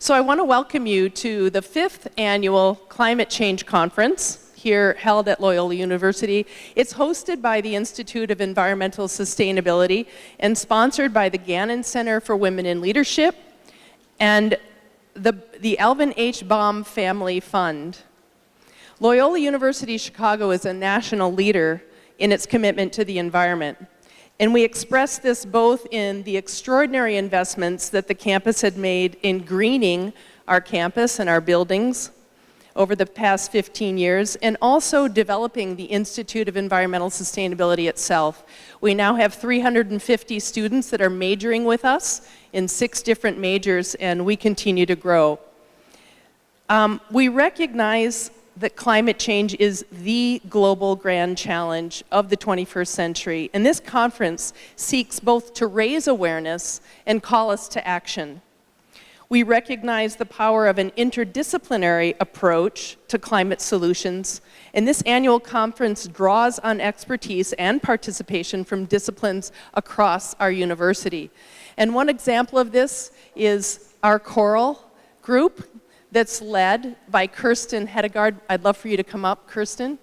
So I want to welcome you to the 5th Annual Climate Change Conference here held at Loyola University. It's hosted by the Institute of Environmental Sustainability and sponsored by the Gannon Center for Women in Leadership and the Alvin H. Baum Family Fund. Loyola University Chicago is a national leader in its commitment to the environment. And we express this both in the extraordinary investments that the campus had made in greening our campus and our buildings over the past 15 years, and also developing the Institute of Environmental Sustainability itself. We now have 350 students that are majoring with us in 6 different majors, and we continue to grow. We recognize that climate change is the global grand challenge of the 21st century, and this conference seeks both to raise awareness and call us to action. We recognize the power of an interdisciplinary approach to climate solutions, and this annual conference draws on expertise and participation from disciplines across our university. And one example of this is our choral group that's led by Kirsten Hedegaard. I'd love for you to come up, Kirsten.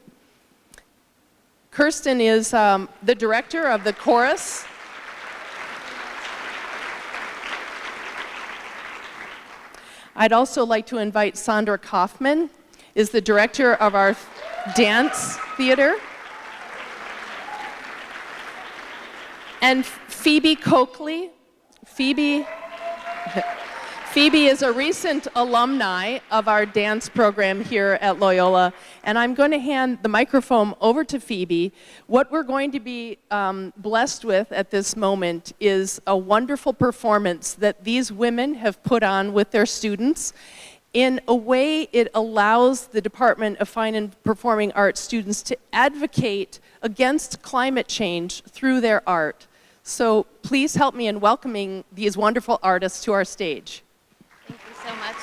Kirsten is the director of the chorus. I'd also like to invite Sandra Kaufman, is the director of our dance theater. And Phoebe Coakley. Phoebe is a recent alumni of our dance program here at Loyola, and I'm going to hand the microphone over to Phoebe. What we're going to be blessed with at this moment is a wonderful performance that these women have put on with their students. In a way, it allows the Department of Fine and Performing Arts students to advocate against climate change through their art. So please help me in welcoming these wonderful artists to our stage. Thank you so much.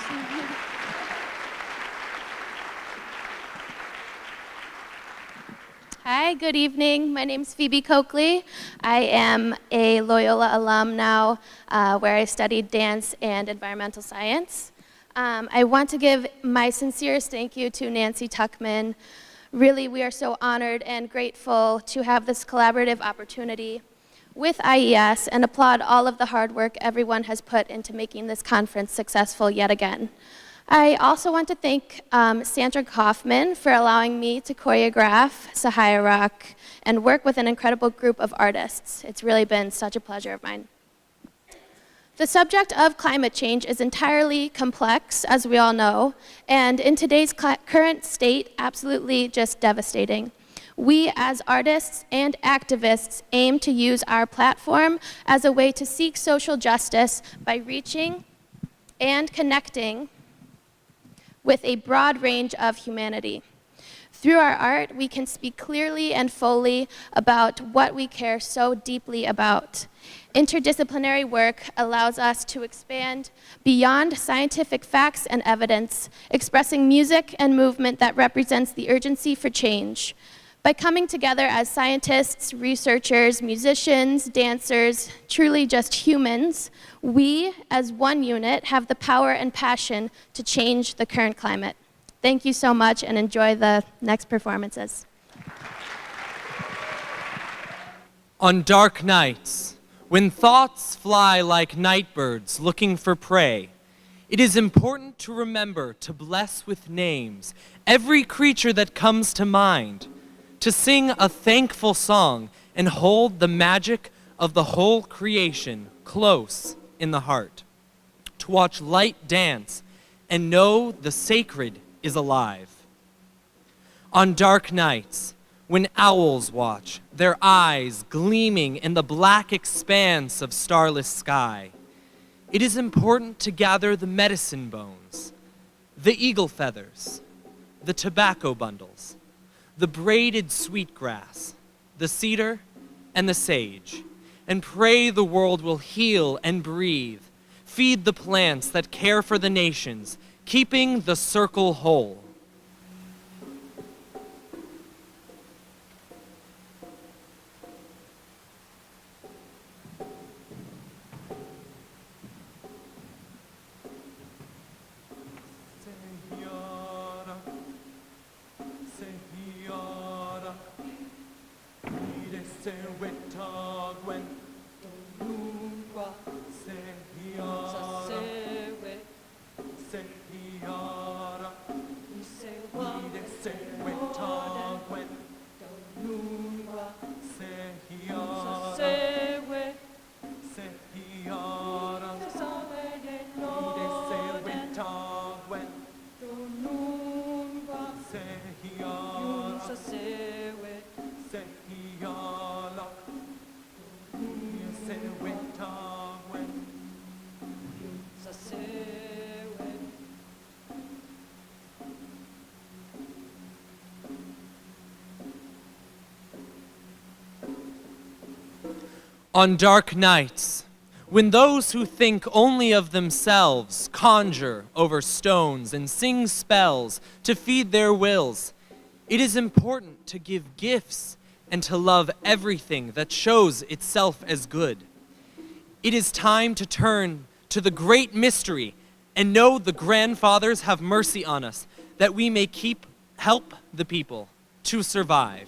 Hi, good evening. My name's Phoebe Coakley. I am a Loyola alum now, where I studied dance and environmental science. I want to give my sincerest thank you to Nancy Tuckman. Really, we are so honored and grateful to have this collaborative opportunity with IES and applaud all of the hard work everyone has put into making this conference successful yet again. I also want to thank Sandra Kaufman for allowing me to choreograph Sahaya Rock and work with an incredible group of artists. It's really been such a pleasure of mine. The subject of climate change is entirely complex, as we all know, and in today's current state, absolutely just devastating. We, as artists and activists, aim to use our platform as a way to seek social justice by reaching and connecting with a broad range of humanity. Through our art, we can speak clearly and fully about what we care so deeply about. Interdisciplinary work allows us to expand beyond scientific facts and evidence, expressing music and movement that represents the urgency for change. By coming together as scientists, researchers, musicians, dancers, truly just humans, we, as one unit, have the power and passion to change the current climate. Thank you so much, and enjoy the next performances. On dark nights, when thoughts fly like night birds looking for prey, it is important to remember to bless with names every creature that comes to mind, to sing a thankful song and hold the magic of the whole creation close in the heart, to watch light dance and know the sacred is alive. On dark nights, when owls watch, their eyes gleaming in the black expanse of starless sky, it is important to gather the medicine bones, the eagle feathers, the tobacco bundles, the braided sweetgrass, the cedar, and the sage, and pray the world will heal and breathe, feed the plants that care for the nations, keeping the circle whole. On dark nights, when those who think only of themselves conjure over stones and sing spells to feed their wills, it is important to give gifts and to love everything that shows itself as good. It is time to turn to the great mystery and know the grandfathers have mercy on us, that we may help the people to survive.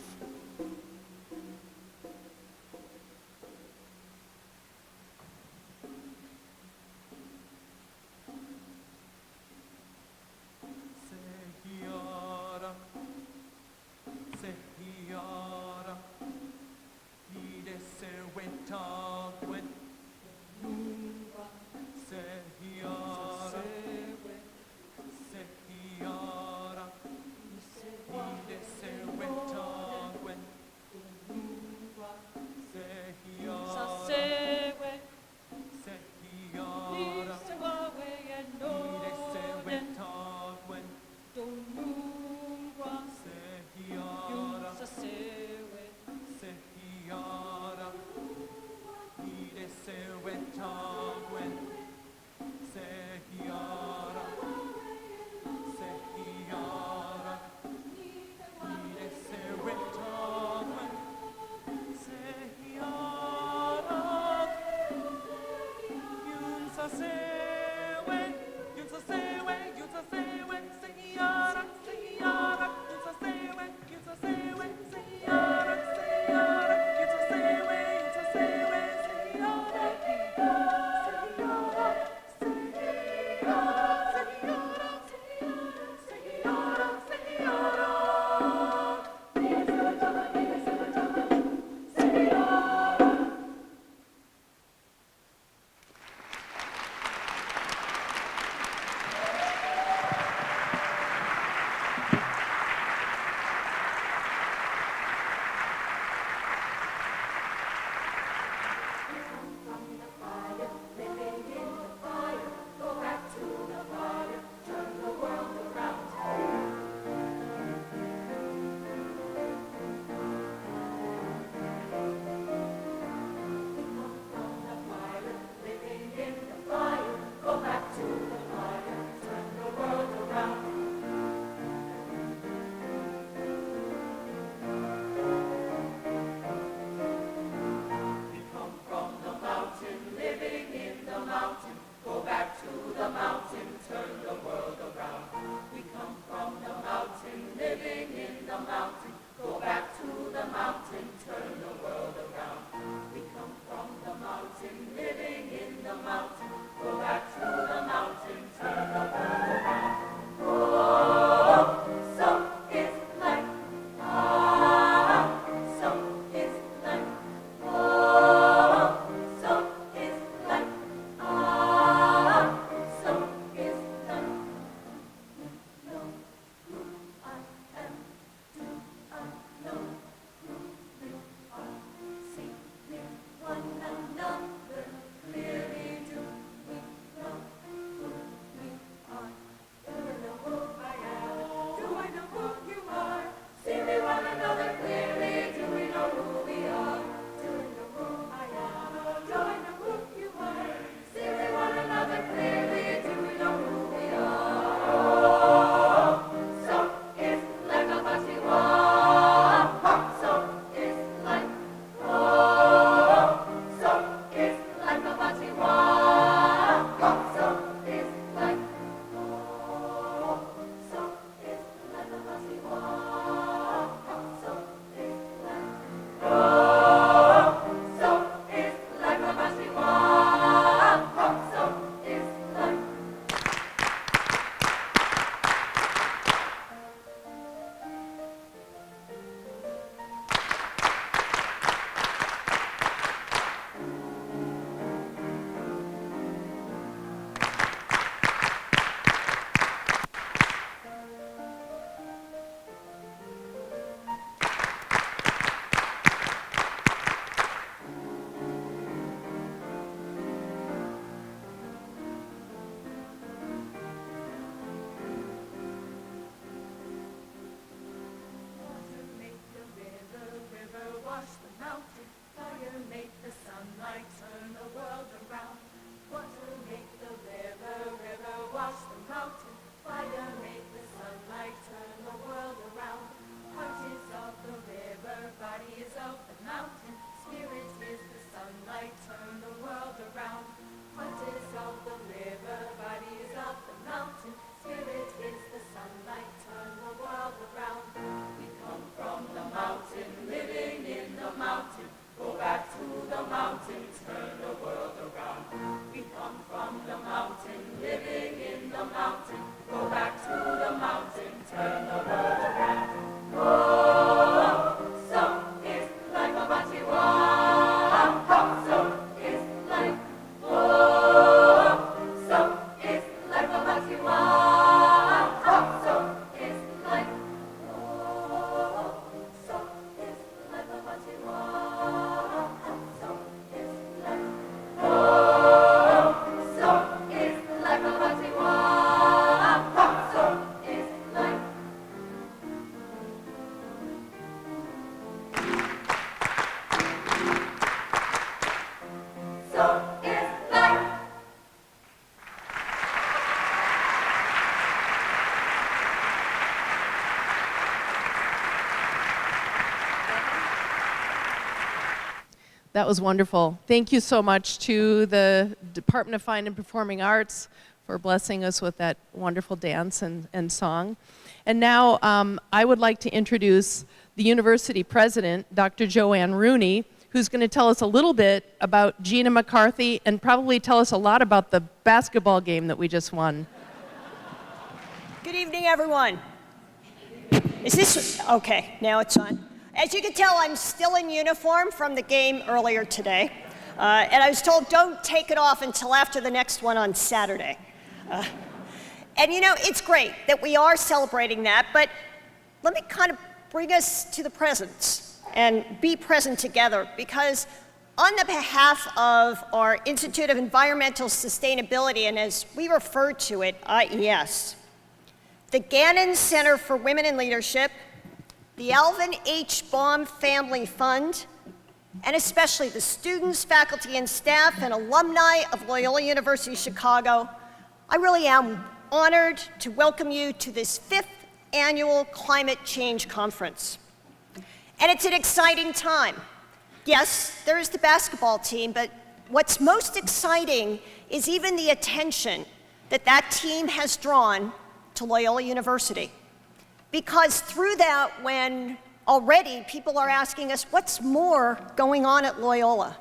That was wonderful. Thank you so much to the Department of Fine and Performing Arts for blessing us with that wonderful dance and song. And now I would like to introduce the university president, Dr. Joanne Rooney, who's going to tell us a little bit about Gina McCarthy and probably tell us a lot about the basketball game that we just won. Good evening, everyone. Is this, okay, now it's on. As you can tell, I'm still in uniform from the game earlier today. And I was told don't take it off until after the next one on Saturday. And you know, it's great that we are celebrating that, but let me kind of bring us to the present and be present together, because on the behalf of our Institute of Environmental Sustainability, and as we refer to it, IES, the Gannon Center for Women in Leadership, the Alvin H. Baum Family Fund, and especially the students, faculty, and staff and alumni of Loyola University Chicago, I really am honored to welcome you to this 5th annual Climate Change Conference. And it's an exciting time. Yes, there is the basketball team, but what's most exciting is even the attention that that team has drawn to Loyola University. Because through that, when already people are asking us, what's more going on at Loyola?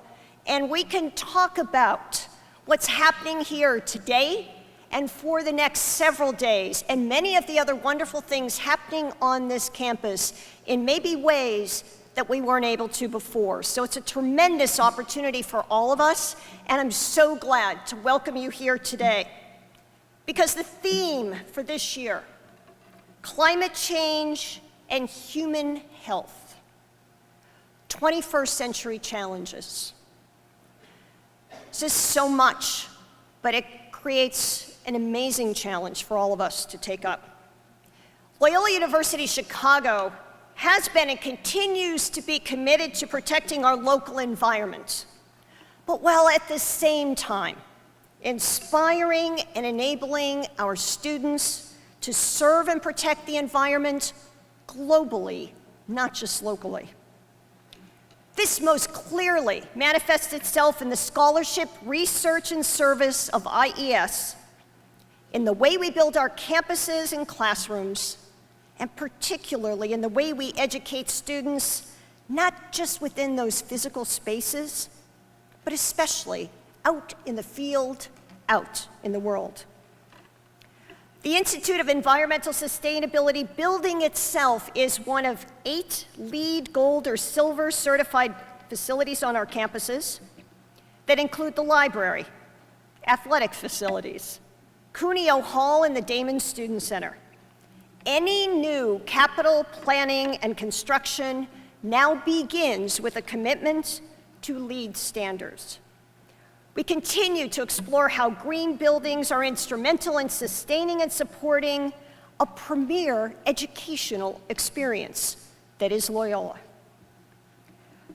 And we can talk about what's happening here today and for the next several days, and many of the other wonderful things happening on this campus in maybe ways that we weren't able to before. So it's a tremendous opportunity for all of us, and I'm so glad to welcome you here today. Because the theme for this year, climate change and human health, 21st century challenges. This is so much, but it creates an amazing challenge for all of us to take up. Loyola University Chicago has been and continues to be committed to protecting our local environment, but while at the same time inspiring and enabling our students to serve and protect the environment globally, not just locally. This most clearly manifests itself in the scholarship, research, and service of IES, in the way we build our campuses and classrooms, and particularly in the way we educate students, not just within those physical spaces, but especially out in the field, out in the world. The Institute of Environmental Sustainability building itself is one of 8 LEED Gold or Silver certified facilities on our campuses that include the library, athletic facilities, Cuneo Hall and the Damon Student Center. Any new capital planning and construction now begins with a commitment to LEED standards. We continue to explore how green buildings are instrumental in sustaining and supporting a premier educational experience that is Loyola.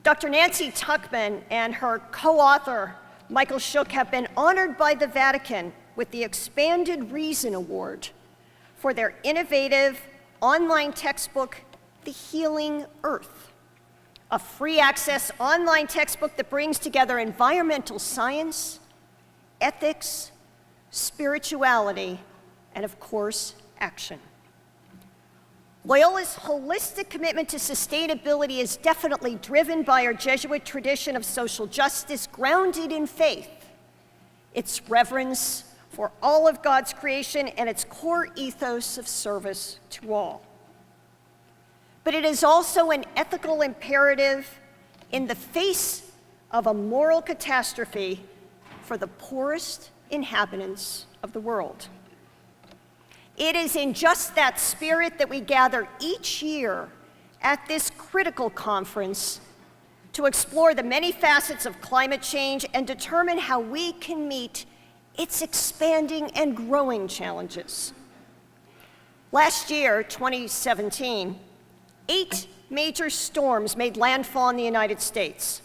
Dr. Nancy Tuckman and her co-author, Michael Shook, have been honored by the Vatican with the Expanded Reason Award for their innovative online textbook, The Healing Earth, a free access online textbook that brings together environmental science, ethics, spirituality, and of course, action. Loyola's holistic commitment to sustainability is definitely driven by our Jesuit tradition of social justice grounded in faith, its reverence for all of God's creation, and its core ethos of service to all. But it is also an ethical imperative in the face of a moral catastrophe for the poorest inhabitants of the world. It is in just that spirit that we gather each year at this critical conference to explore the many facets of climate change and determine how we can meet its expanding and growing challenges. Last year, 2017, 8 major storms made landfall in the United States.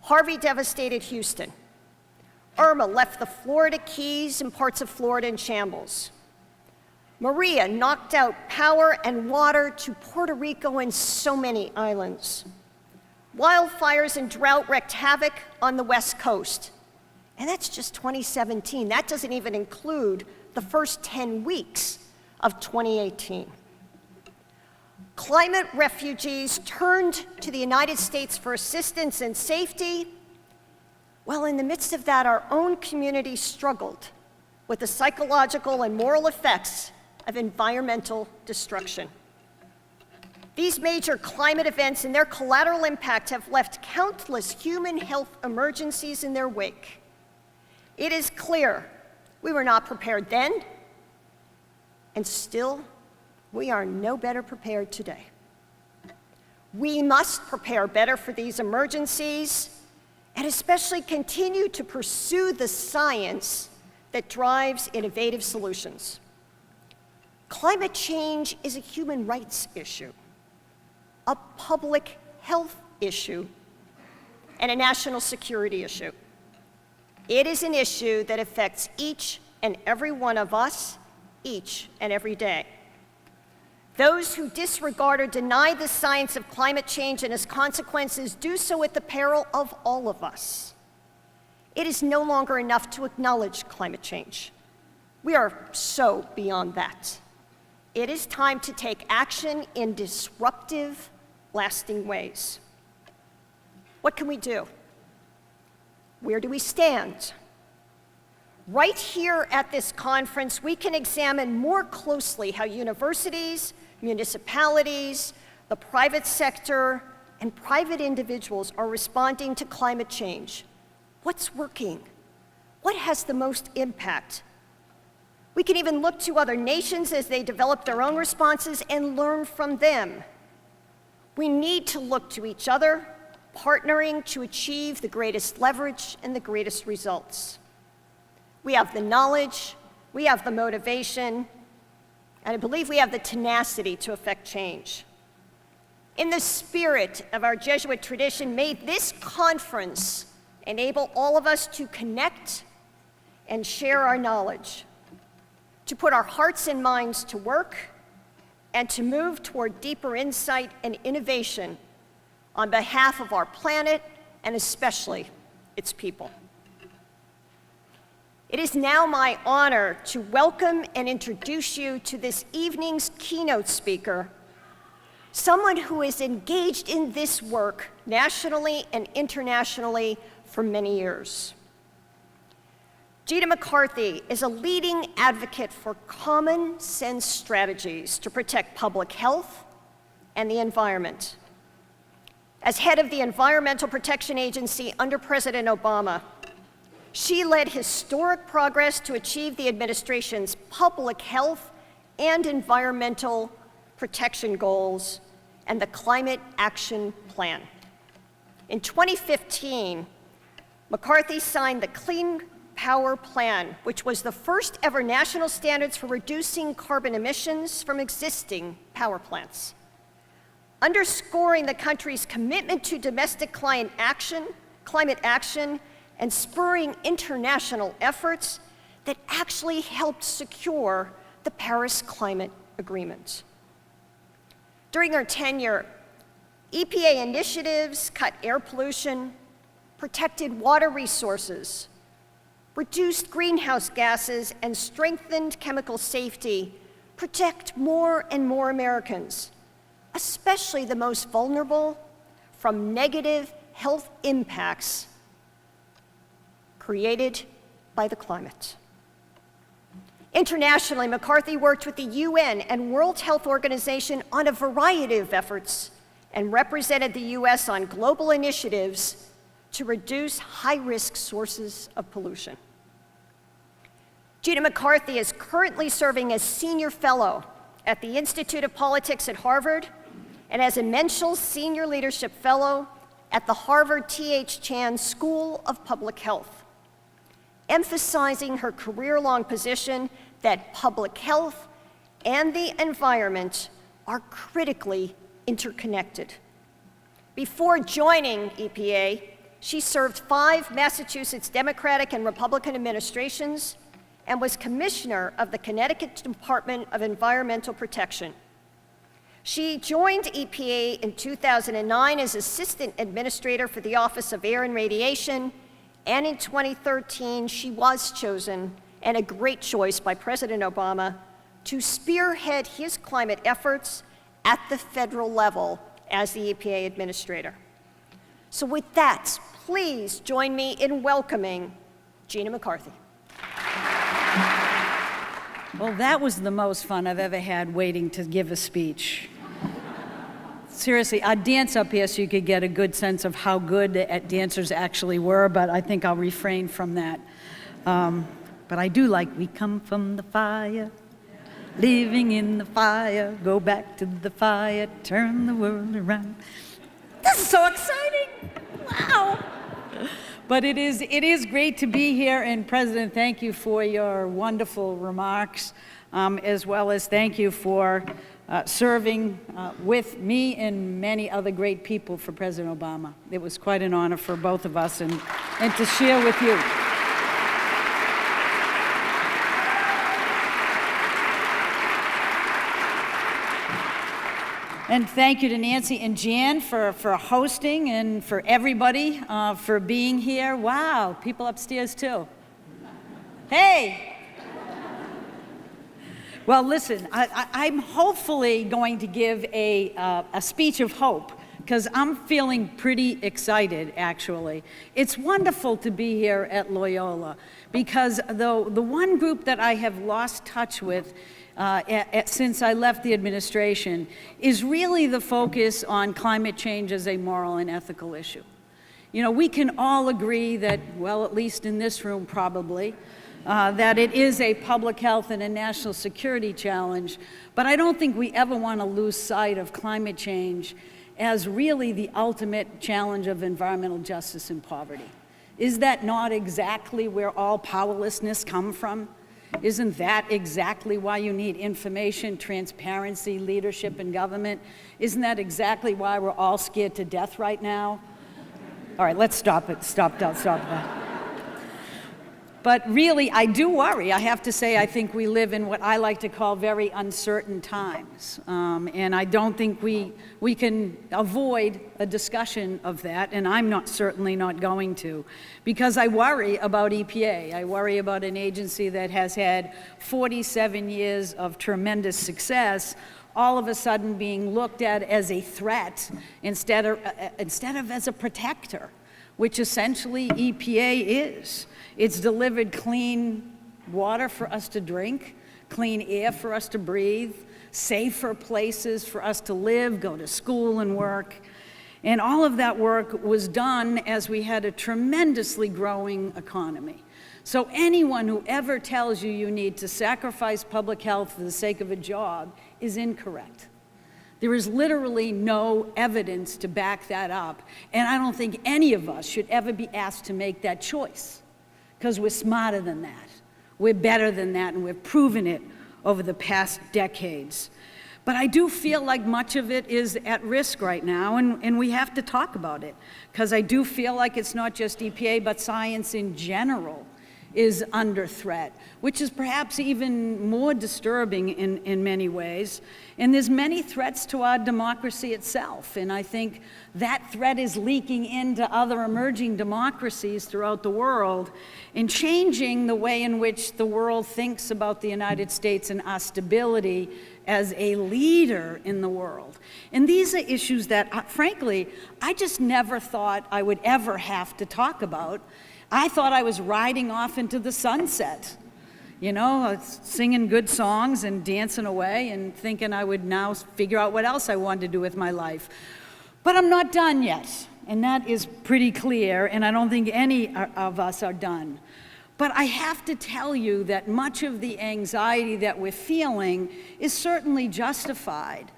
Harvey devastated Houston. Irma left the Florida Keys and parts of Florida in shambles. Maria knocked out power and water to Puerto Rico and so many islands. Wildfires and drought wreaked havoc on the West Coast. And that's just 2017. That doesn't even include the first 10 weeks of 2018. Climate refugees turned to the United States for assistance and safety. Well, in the midst of that, our own community struggled with the psychological and moral effects of environmental destruction. These major climate events and their collateral impact have left countless human health emergencies in their wake. It is clear we were not prepared then, and still, we are no better prepared today. We must prepare better for these emergencies, and especially continue to pursue the science that drives innovative solutions. Climate change is a human rights issue, a public health issue, and a national security issue. It is an issue that affects each and every one of us, each and every day. Those who disregard or deny the science of climate change and its consequences do so at the peril of all of us. It is no longer enough to acknowledge climate change. We are so beyond that. It is time to take action in disruptive, lasting ways. What can we do? Where do we stand? Right here at this conference, we can examine more closely how universities, municipalities, the private sector, and private individuals are responding to climate change. What's working? What has the most impact? We can even look to other nations as they develop their own responses and learn from them. We need to look to each other, partnering to achieve the greatest leverage and the greatest results. We have the knowledge, we have the motivation, and I believe we have the tenacity to effect change. In the spirit of our Jesuit tradition, may this conference enable all of us to connect and share our knowledge, to put our hearts and minds to work, and to move toward deeper insight and innovation on behalf of our planet and especially its people. It is now my honor to welcome and introduce you to this evening's keynote speaker, someone who is engaged in this work nationally and internationally for many years. Gina McCarthy is a leading advocate for common sense strategies to protect public health and the environment. As head of the Environmental Protection Agency under President Obama, she led historic progress to achieve the administration's public health and environmental protection goals and the Climate Action Plan. In 2015, McCarthy signed the Clean Power Plan, which was the first ever national standards for reducing carbon emissions from existing power plants, underscoring the country's commitment to domestic climate action, and spurring international efforts that actually helped secure the Paris Climate Agreement. During her tenure, EPA initiatives cut air pollution, protected water resources, reduced greenhouse gases, and strengthened chemical safety protect more and more Americans, especially the most vulnerable, from negative health impacts created by the climate. Internationally, McCarthy worked with the UN and World Health Organization on a variety of efforts and represented the US on global initiatives to reduce high-risk sources of pollution. Gina McCarthy is currently serving as Senior Fellow at the Institute of Politics at Harvard and as a Menschel Senior Leadership Fellow at the Harvard T.H. Chan School of Public Health, emphasizing her career-long position that public health and the environment are critically interconnected. Before joining EPA, she served 5 Massachusetts Democratic and Republican administrations and was commissioner of the Connecticut Department of Environmental Protection. She joined EPA in 2009 as Assistant Administrator for the Office of Air and Radiation, and in 2013, she was chosen, and a great choice by President Obama, to spearhead his climate efforts at the federal level as the EPA Administrator. So with that, please join me in welcoming Gina McCarthy. Well, that was the most fun I've ever had waiting to give a speech. Seriously, I'd dance up here so you could get a good sense of how good dancers actually were, but I think I'll refrain from that. But I do like, we come from the fire, living in the fire, go back to the fire, turn the world around. This is so exciting! Wow! But it is great to be here, and President, thank you for your wonderful remarks, as well as thank you for serving with me and many other great people for President Obama. It was quite an honor for both of us and to share with you. And thank you to Nancy and Jan for hosting, and for everybody for being here. Wow, people upstairs too. Hey! Well, listen, I'm hopefully going to give a speech of hope, because I'm feeling pretty excited, actually. It's wonderful to be here at Loyola, because the one group that I have lost touch with since I left the administration is really the focus on climate change as a moral and ethical issue. You know, we can all agree that, well, at least in this room probably, that it is a public health and a national security challenge, but I don't think we ever want to lose sight of climate change as really the ultimate challenge of environmental justice and poverty. Is that not exactly where all powerlessness comes from? Isn't that exactly why you need information, transparency, leadership in government? Isn't that exactly why we're all scared to death right now? All right, let's stop it. Stop that. But really, I do worry. I have to say, I think we live in what I like to call very uncertain times. And I don't think we can avoid a discussion of that, and I'm certainly not going to, because I worry about EPA. I worry about an agency that has had 47 years of tremendous success, all of a sudden being looked at as a threat instead of as a protector, which essentially EPA is. It's delivered clean water for us to drink, clean air for us to breathe, safer places for us to live, go to school and work. And all of that work was done as we had a tremendously growing economy. So anyone who ever tells you you need to sacrifice public health for the sake of a job is incorrect. There is literally no evidence to back that up, and I don't think any of us should ever be asked to make that choice, because we're smarter than that. We're better than that, and we've proven it over the past decades. But I do feel like much of it is at risk right now, and we have to talk about it, because I do feel like it's not just EPA, but science in general is under threat, which is perhaps even more disturbing in many ways. And there's many threats to our democracy itself, and I think that threat is leaking into other emerging democracies throughout the world and changing the way in which the world thinks about the United States and our stability as a leader in the world. And these are issues that, frankly, I just never thought I would ever have to talk about. I thought I was riding off into the sunset, you know, singing good songs and dancing away and thinking I would now figure out what else I wanted to do with my life. But I'm not done yet, and that is pretty clear, and I don't think any of us are done. But I have to tell you that much of the anxiety that we're feeling is certainly justified.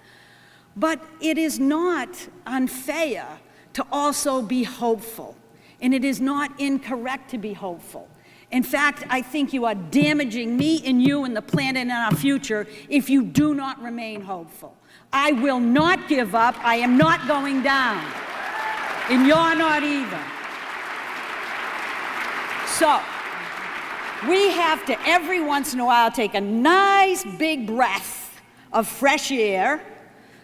But it is not unfair to also be hopeful. And it is not incorrect to be hopeful. In fact, I think you are damaging me and you and the planet and our future if you do not remain hopeful. I will not give up. I am not going down. And you're not either. So, we have to every once in a while take a nice big breath of fresh air,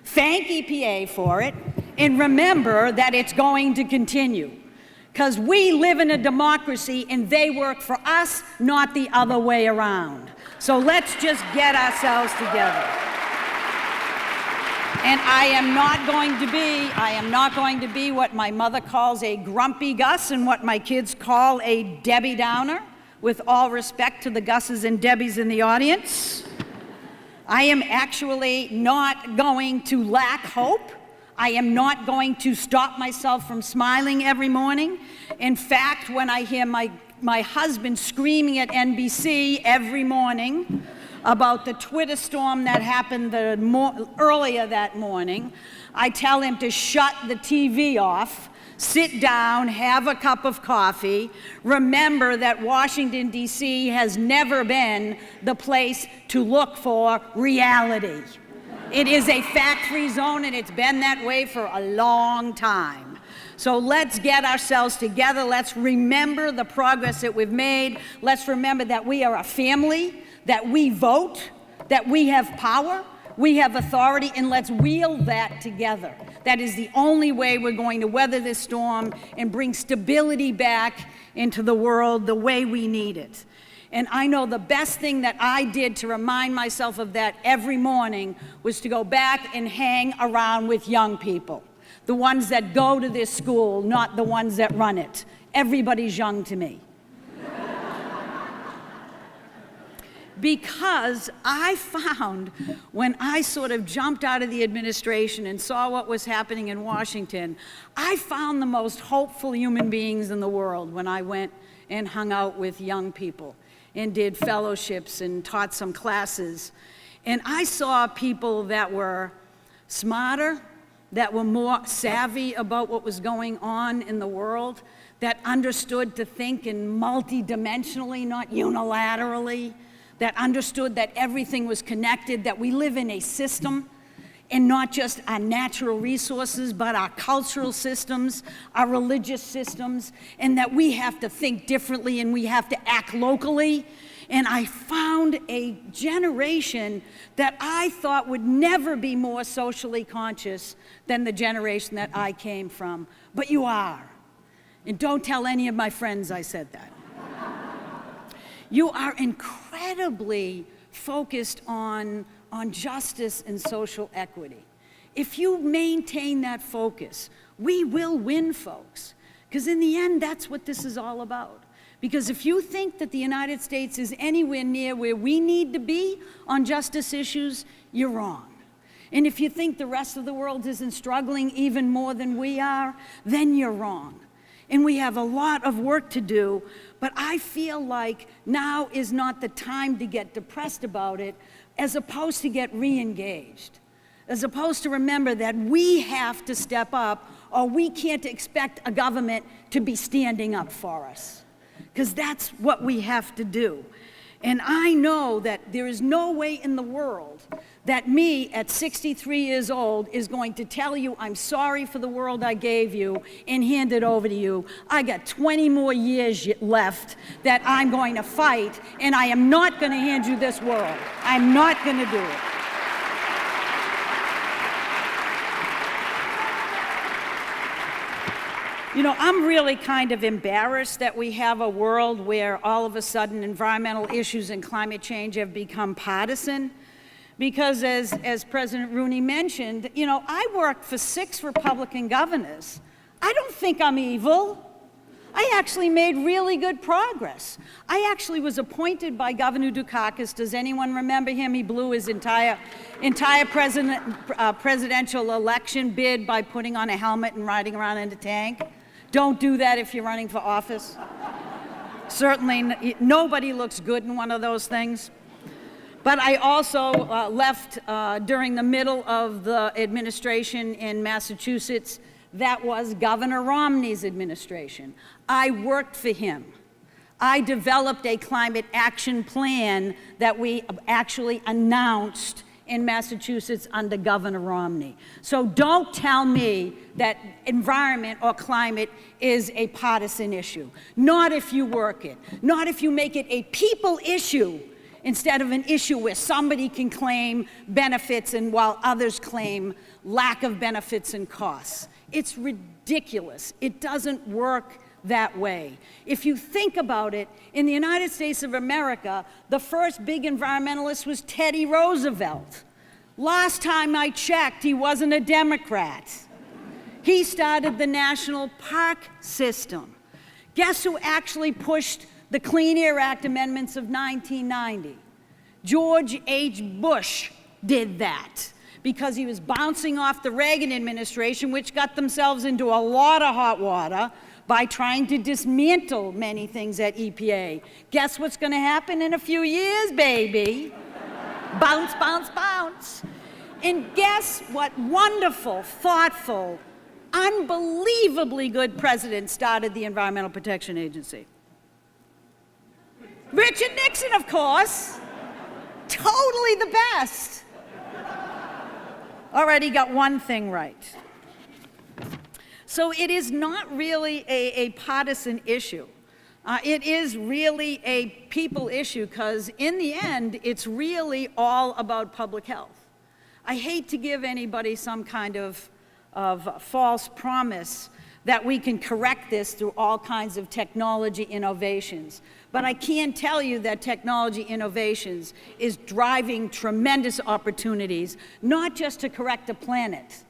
thank EPA for it, and remember that it's going to continue. Because we live in a democracy and they work for us, not the other way around. So let's just get ourselves together. And I am not going to be what my mother calls a grumpy Gus and what my kids call a Debbie Downer, with all respect to the Gus's and Debbies in the audience. I am actually not going to lack hope. I am not going to stop myself from smiling every morning. In fact, when I hear my husband screaming at NBC every morning about the Twitter storm that happened earlier that morning, I tell him to shut the TV off, sit down, have a cup of coffee, remember that Washington, D.C. has never been the place to look for reality. It is a fact-free zone, and it's been that way for a long time. So let's get ourselves together. Let's remember the progress that we've made. Let's remember that we are a family, that we vote, that we have power, we have authority, and let's wield that together. That is the only way we're going to weather this storm and bring stability back into the world the way we need it. And I know the best thing that I did to remind myself of that every morning was to go back and hang around with young people. The ones that go to this school, not the ones that run it. Everybody's young to me. Because I found, when I sort of jumped out of the administration and saw what was happening in Washington, I found the most hopeful human beings in the world when I went and hung out with young people and did fellowships and taught some classes. And I saw people that were smarter, that were more savvy about what was going on in the world, that understood to think in multidimensionally, not unilaterally, that understood that everything was connected, that we live in a system, and not just our natural resources, but our cultural systems, our religious systems, and that we have to think differently and we have to act locally. And I found a generation that I thought would never be more socially conscious than the generation that I came from. But you are. And don't tell any of my friends I said that. You are incredibly focused on justice and social equity. If you maintain that focus, we will win, folks. Because in the end, that's what this is all about. Because if you think that the United States is anywhere near where we need to be on justice issues, you're wrong. And if you think the rest of the world isn't struggling even more than we are, then you're wrong. And we have a lot of work to do, but I feel like now is not the time to get depressed about it, as opposed to get re-engaged, as opposed to remember that we have to step up, or we can't expect a government to be standing up for us, because that's what we have to do. And I know that there is no way in the world that me at 63 years old is going to tell you I'm sorry for the world I gave you and hand it over to you. I got 20 more years left that I'm going to fight, and I am not going to hand you this world. I'm not going to do it. You know, I'm really kind of embarrassed that we have a world where all of a sudden environmental issues and climate change have become partisan. Because as President Rooney mentioned, you know, I worked for 6 Republican governors. I don't think I'm evil. I actually made really good progress. I actually was appointed by Governor Dukakis. Does anyone remember him? He blew his entire presidential election bid by putting on a helmet and riding around in a tank. Don't do that if you're running for office. Certainly, nobody looks good in one of those things. But I also left during the middle of the administration in Massachusetts. That was Governor Romney's administration. I worked for him. I developed a climate action plan that we actually announced in Massachusetts under Governor Romney. So don't tell me that environment or climate is a partisan issue. Not if you work it. Not if you make it a people issue instead of an issue where somebody can claim benefits and while others claim lack of benefits and costs. It's ridiculous. It doesn't work that way. If you think about it, in the United States of America, the first big environmentalist was Teddy Roosevelt. Last time I checked, he wasn't a Democrat. He started the National Park System. Guess who actually pushed the Clean Air Act amendments of 1990? George H. Bush did that because he was bouncing off the Reagan administration, which got themselves into a lot of hot water by trying to dismantle many things at EPA. Guess what's going to happen in a few years, baby? Bounce, bounce, bounce. And guess what wonderful, thoughtful, unbelievably good president started the Environmental Protection Agency? Richard Nixon, of course. Totally the best. Already got one thing right. So it is not really a partisan issue. It is really a people issue because in the end, it's really all about public health. I hate to give anybody some kind of false promise that we can correct this through all kinds of technology innovations. But I can tell you that technology innovations is driving tremendous opportunities, not just to correct the planet,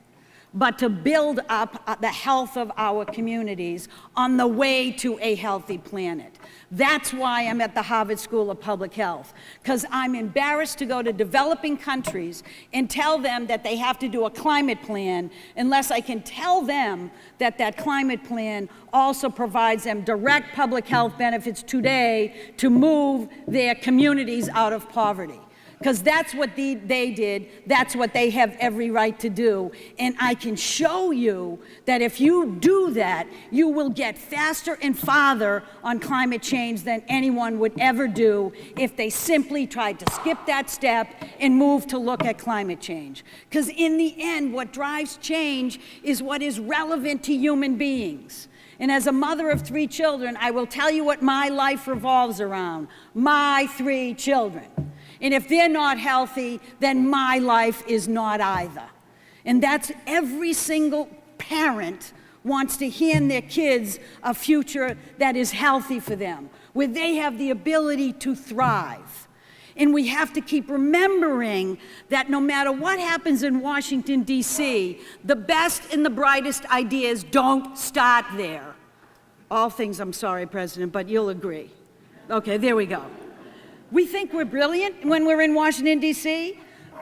but to build up the health of our communities on the way to a healthy planet. That's why I'm at the Harvard School of Public Health, because I'm embarrassed to go to developing countries and tell them that they have to do a climate plan unless I can tell them that that climate plan also provides them direct public health benefits today to move their communities out of poverty. Because that's what they did, that's what they have every right to do. And I can show you that if you do that, you will get faster and farther on climate change than anyone would ever do if they simply tried to skip that step and move to look at climate change. Because in the end, what drives change is what is relevant to human beings. And as a mother of 3 children, I will tell you what my life revolves around: my 3 children. And if they're not healthy, then my life is not either. And that's every single parent wants to hand their kids a future that is healthy for them, where they have the ability to thrive. And we have to keep remembering that no matter what happens in Washington, D.C., the best and the brightest ideas don't start there. All things, I'm sorry, President, but you'll agree. Okay, there we go. We think we're brilliant when we're in Washington, D.C.,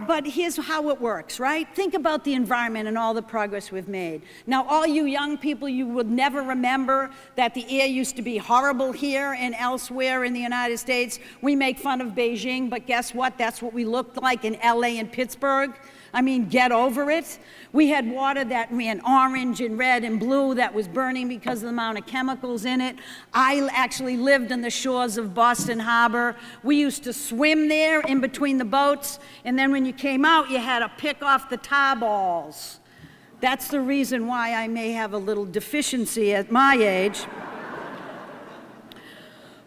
but here's how it works, right? Think about the environment and all the progress we've made. Now, all you young people, you would never remember that the air used to be horrible here and elsewhere in the United States. We make fun of Beijing, but guess what? That's what we looked like in LA and Pittsburgh. I mean, get over it. We had water that ran orange and red and blue that was burning because of the amount of chemicals in it. I actually lived on the shores of Boston Harbor. We used to swim there in between the boats, and then when you came out, you had to pick off the tar balls. That's the reason why I may have a little deficiency at my age.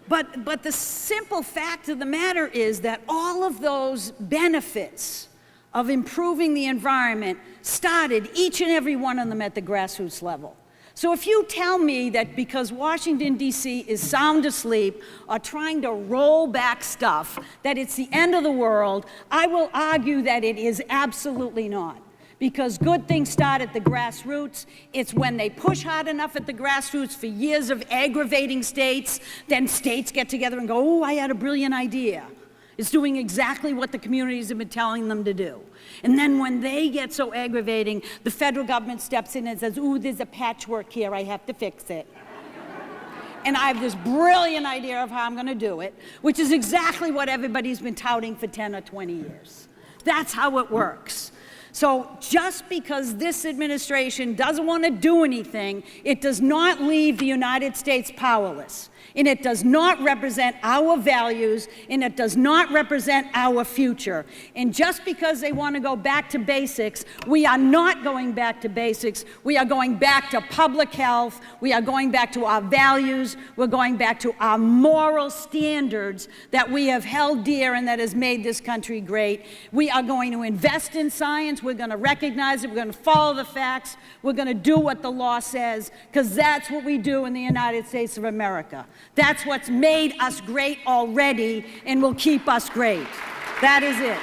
But the simple fact of the matter is that all of those benefits of improving the environment started, each and every one of them, at the grassroots level. So if you tell me that because Washington, D.C. is sound asleep or trying to roll back stuff, that it's the end of the world, I will argue that it is absolutely not. Because good things start at the grassroots. It's when they push hard enough at the grassroots for years of aggravating states, then states get together and go, oh, I had a brilliant idea. It's doing exactly what the communities have been telling them to do. And then when they get so aggravating, the federal government steps in and says, ooh, there's a patchwork here, I have to fix it. And I have this brilliant idea of how I'm going to do it, which is exactly what everybody's been touting for 10 or 20 years. That's how it works. So just because this administration doesn't want to do anything, it does not leave the United States powerless. And it does not represent our values, and it does not represent our future. And just because they want to go back to basics, we are not going back to basics. We are going back to public health. We are going back to our values. We're going back to our moral standards that we have held dear and that has made this country great. We are going to invest in science. We're going to recognize it. We're going to follow the facts. We're going to do what the law says, because that's what we do in the United States of America. That's what's made us great already and will keep us great. That is it.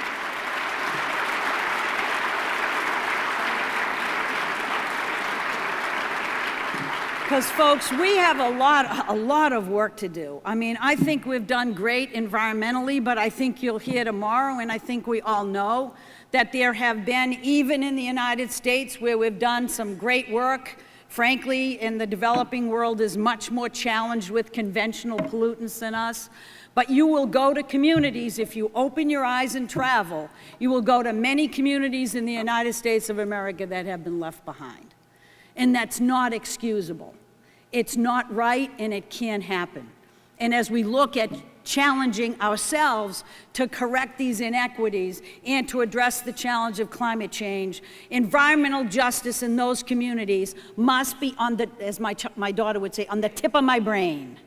Because, folks, we have a lot of work to do. I mean, I think we've done great environmentally, but I think you'll hear tomorrow, and I think we all know, that there have been, even in the United States, where we've done some great work. Frankly, in the developing world is much more challenged with conventional pollutants than us. But you will go to communities, if you open your eyes and travel, you will go to many communities in the United States of America that have been left behind. And that's not excusable. It's not right, and it can't happen. And as we look at challenging ourselves to correct these inequities and to address the challenge of climate change, environmental justice in those communities must be on the, as my daughter would say, on the tip of my brain.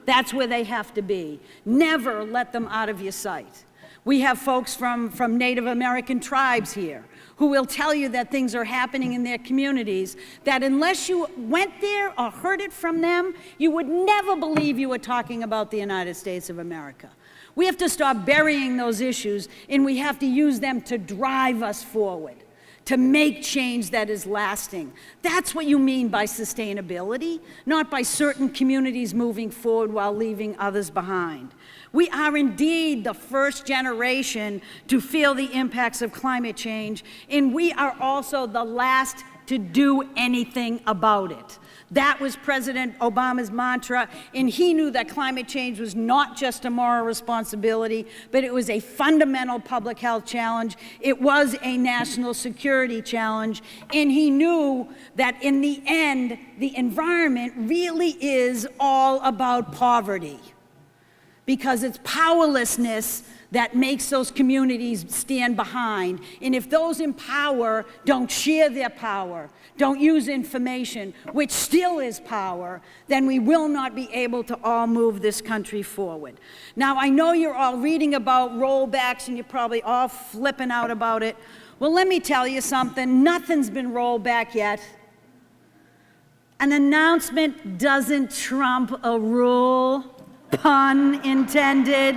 That's where they have to be. Never let them out of your sight. We have folks from Native American tribes here who will tell you that things are happening in their communities that unless you went there or heard it from them, you would never believe you were talking about the United States of America. We have to stop burying those issues, and we have to use them to drive us forward, to make change that is lasting. That's what you mean by sustainability, not by certain communities moving forward while leaving others behind. We are indeed the first generation to feel the impacts of climate change, and we are also the last to do anything about it. That was President Obama's mantra, and he knew that climate change was not just a moral responsibility, but it was a fundamental public health challenge. It was a national security challenge, and he knew that in the end, the environment really is all about poverty, because it's powerlessness that makes those communities stand behind. And if those in power don't share their power, don't use information, which still is power, then we will not be able to all move this country forward. Now, I know you're all reading about rollbacks and you're probably all flipping out about it. Well, let me tell you something. Nothing's been rolled back yet. An announcement doesn't trump a rule. Pun intended.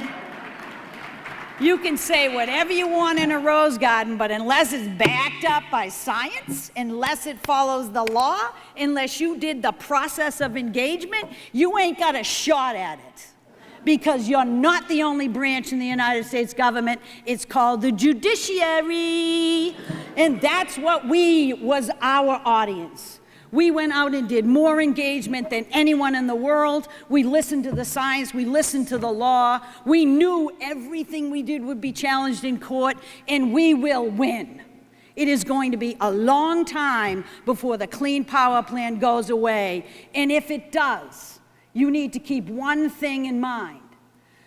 You can say whatever you want in a rose garden, but unless it's backed up by science, unless it follows the law, unless you did the process of engagement, you ain't got a shot at it. Because you're not the only branch in the United States government. It's called the judiciary. And that's what was our audience. We went out and did more engagement than anyone in the world. We listened to the science. We listened to the law. We knew everything we did would be challenged in court, and we will win. It is going to be a long time before the Clean Power Plan goes away. And if it does, you need to keep one thing in mind,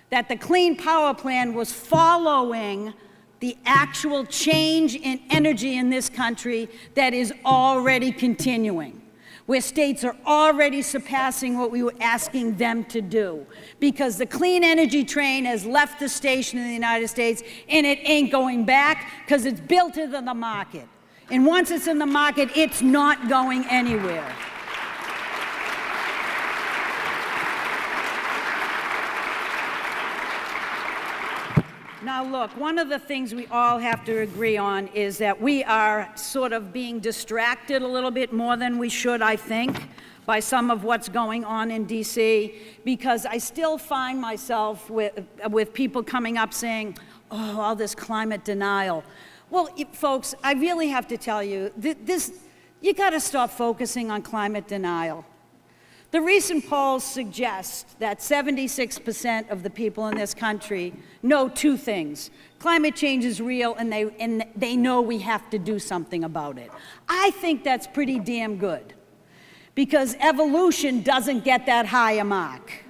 that the Clean Power Plan was following the actual change in energy in this country that is already continuing, where states are already surpassing what we were asking them to do, because the clean energy train has left the station in the United States, and it ain't going back because it's built into the market. And once it's in the market, it's not going anywhere. Now look, one of the things we all have to agree on is that we are sort of being distracted a little bit more than we should, I think, by some of what's going on in DC, because I still find myself with people coming up saying, oh, all this climate denial. Well, folks, I really have to tell you, you gotta stop focusing on climate denial. The recent polls suggest that 76% of the people in this country know two things. Climate change is real, and they know we have to do something about it. I think that's pretty damn good, because evolution doesn't get that high a mark.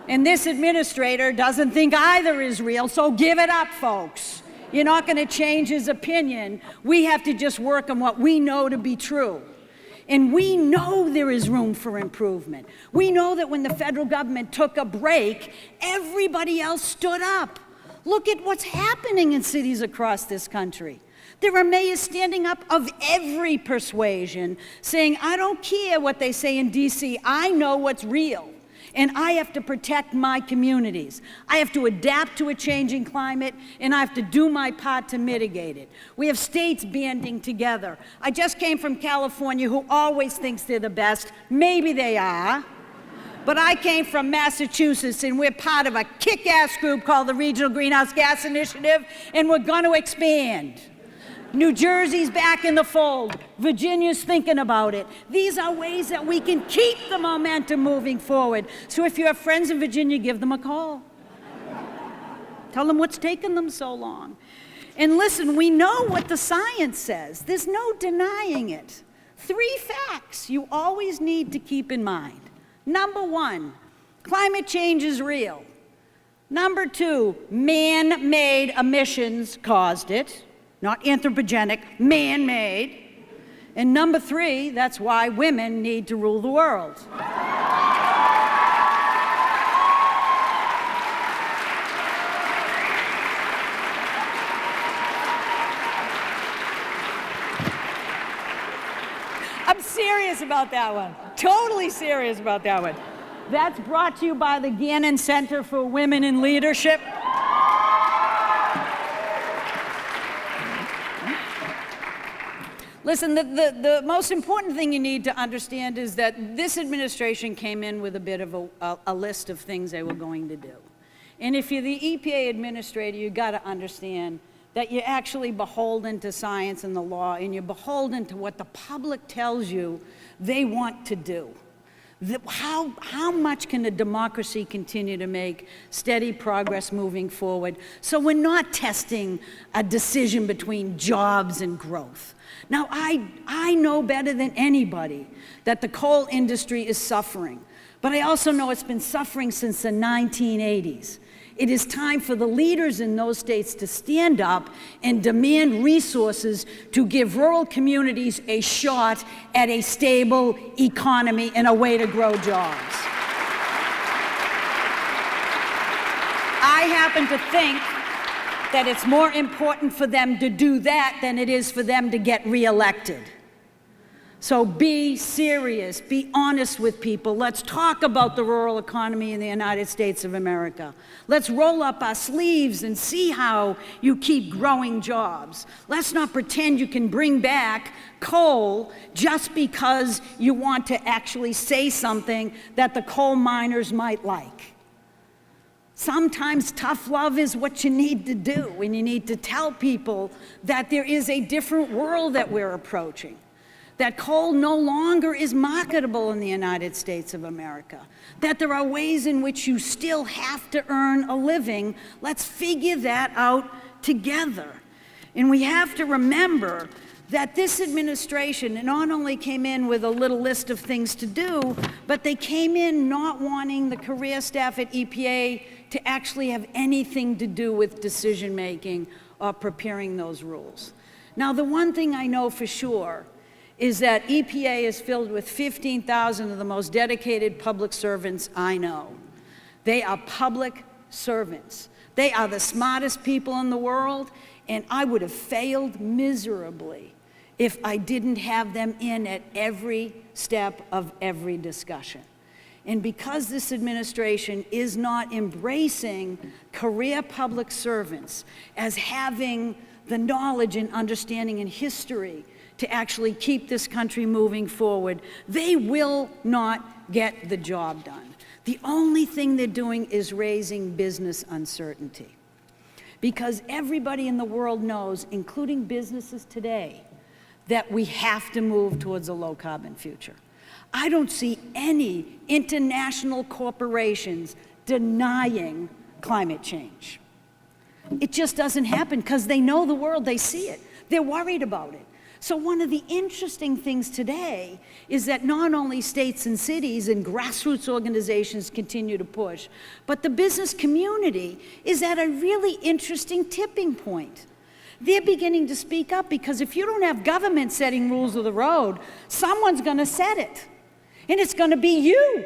And this administrator doesn't think either is real, so give it up, folks. You're not going to change his opinion. We have to just work on what we know to be true. And we know there is room for improvement. We know that when the federal government took a break, everybody else stood up. Look at what's happening in cities across this country. There are mayors standing up of every persuasion, saying, I don't care what they say in DC, I know what's real. And I have to protect my communities. I have to adapt to a changing climate, and I have to do my part to mitigate it. We have states banding together. I just came from California, who always thinks they're the best. Maybe they are. But I came from Massachusetts, and we're part of a kick-ass group called the Regional Greenhouse Gas Initiative, and we're going to expand. New Jersey's back in the fold. Virginia's thinking about it. These are ways that we can keep the momentum moving forward. So if you have friends in Virginia, give them a call. Tell them what's taken them so long. And listen, we know what the science says. There's no denying it. 3 facts you always need to keep in mind. Number 1, climate change is real. Number 2, man-made emissions caused it. Not anthropogenic, man-made. And number 3, that's why women need to rule the world. I'm serious about that one. Totally serious about that one. That's brought to you by the Gannon Center for Women in Leadership. Listen, the most important thing you need to understand is that this administration came in with a bit of a list of things they were going to do. And if you're the EPA administrator, you've got to understand that you're actually beholden to science and the law, and you're beholden to what the public tells you they want to do. How much can a democracy continue to make steady progress moving forward so we're not testing a decision between jobs and growth? Now, I know better than anybody that the coal industry is suffering, but I also know it's been suffering since the 1980s. It is time for the leaders in those states to stand up and demand resources to give rural communities a shot at a stable economy and a way to grow jobs. I happen to think that it's more important for them to do that than it is for them to get reelected. So be serious, be honest with people. Let's talk about the rural economy in the United States of America. Let's roll up our sleeves and see how you keep growing jobs. Let's not pretend you can bring back coal just because you want to actually say something that the coal miners might like. Sometimes tough love is what you need to do, and you need to tell people that there is a different world that we're approaching. That coal no longer is marketable in the United States of America, that there are ways in which you still have to earn a living. Let's figure that out together. And we have to remember that this administration not only came in with a little list of things to do, but they came in not wanting the career staff at EPA to actually have anything to do with decision-making or preparing those rules. Now, the one thing I know for sure is that EPA is filled with 15,000 of the most dedicated public servants I know. They are public servants. They are the smartest people in the world, and I would have failed miserably if I didn't have them in at every step of every discussion. And because this administration is not embracing career public servants as having the knowledge and understanding and history to actually keep this country moving forward, they will not get the job done. The only thing they're doing is raising business uncertainty. Because everybody in the world knows, including businesses today, that we have to move towards a low-carbon future. I don't see any international corporations denying climate change. It just doesn't happen because they know the world, they see it. They're worried about it. So one of the interesting things today is that not only states and cities and grassroots organizations continue to push, but the business community is at a really interesting tipping point. They're beginning to speak up because if you don't have government setting rules of the road, someone's going to set it. And it's going to be you.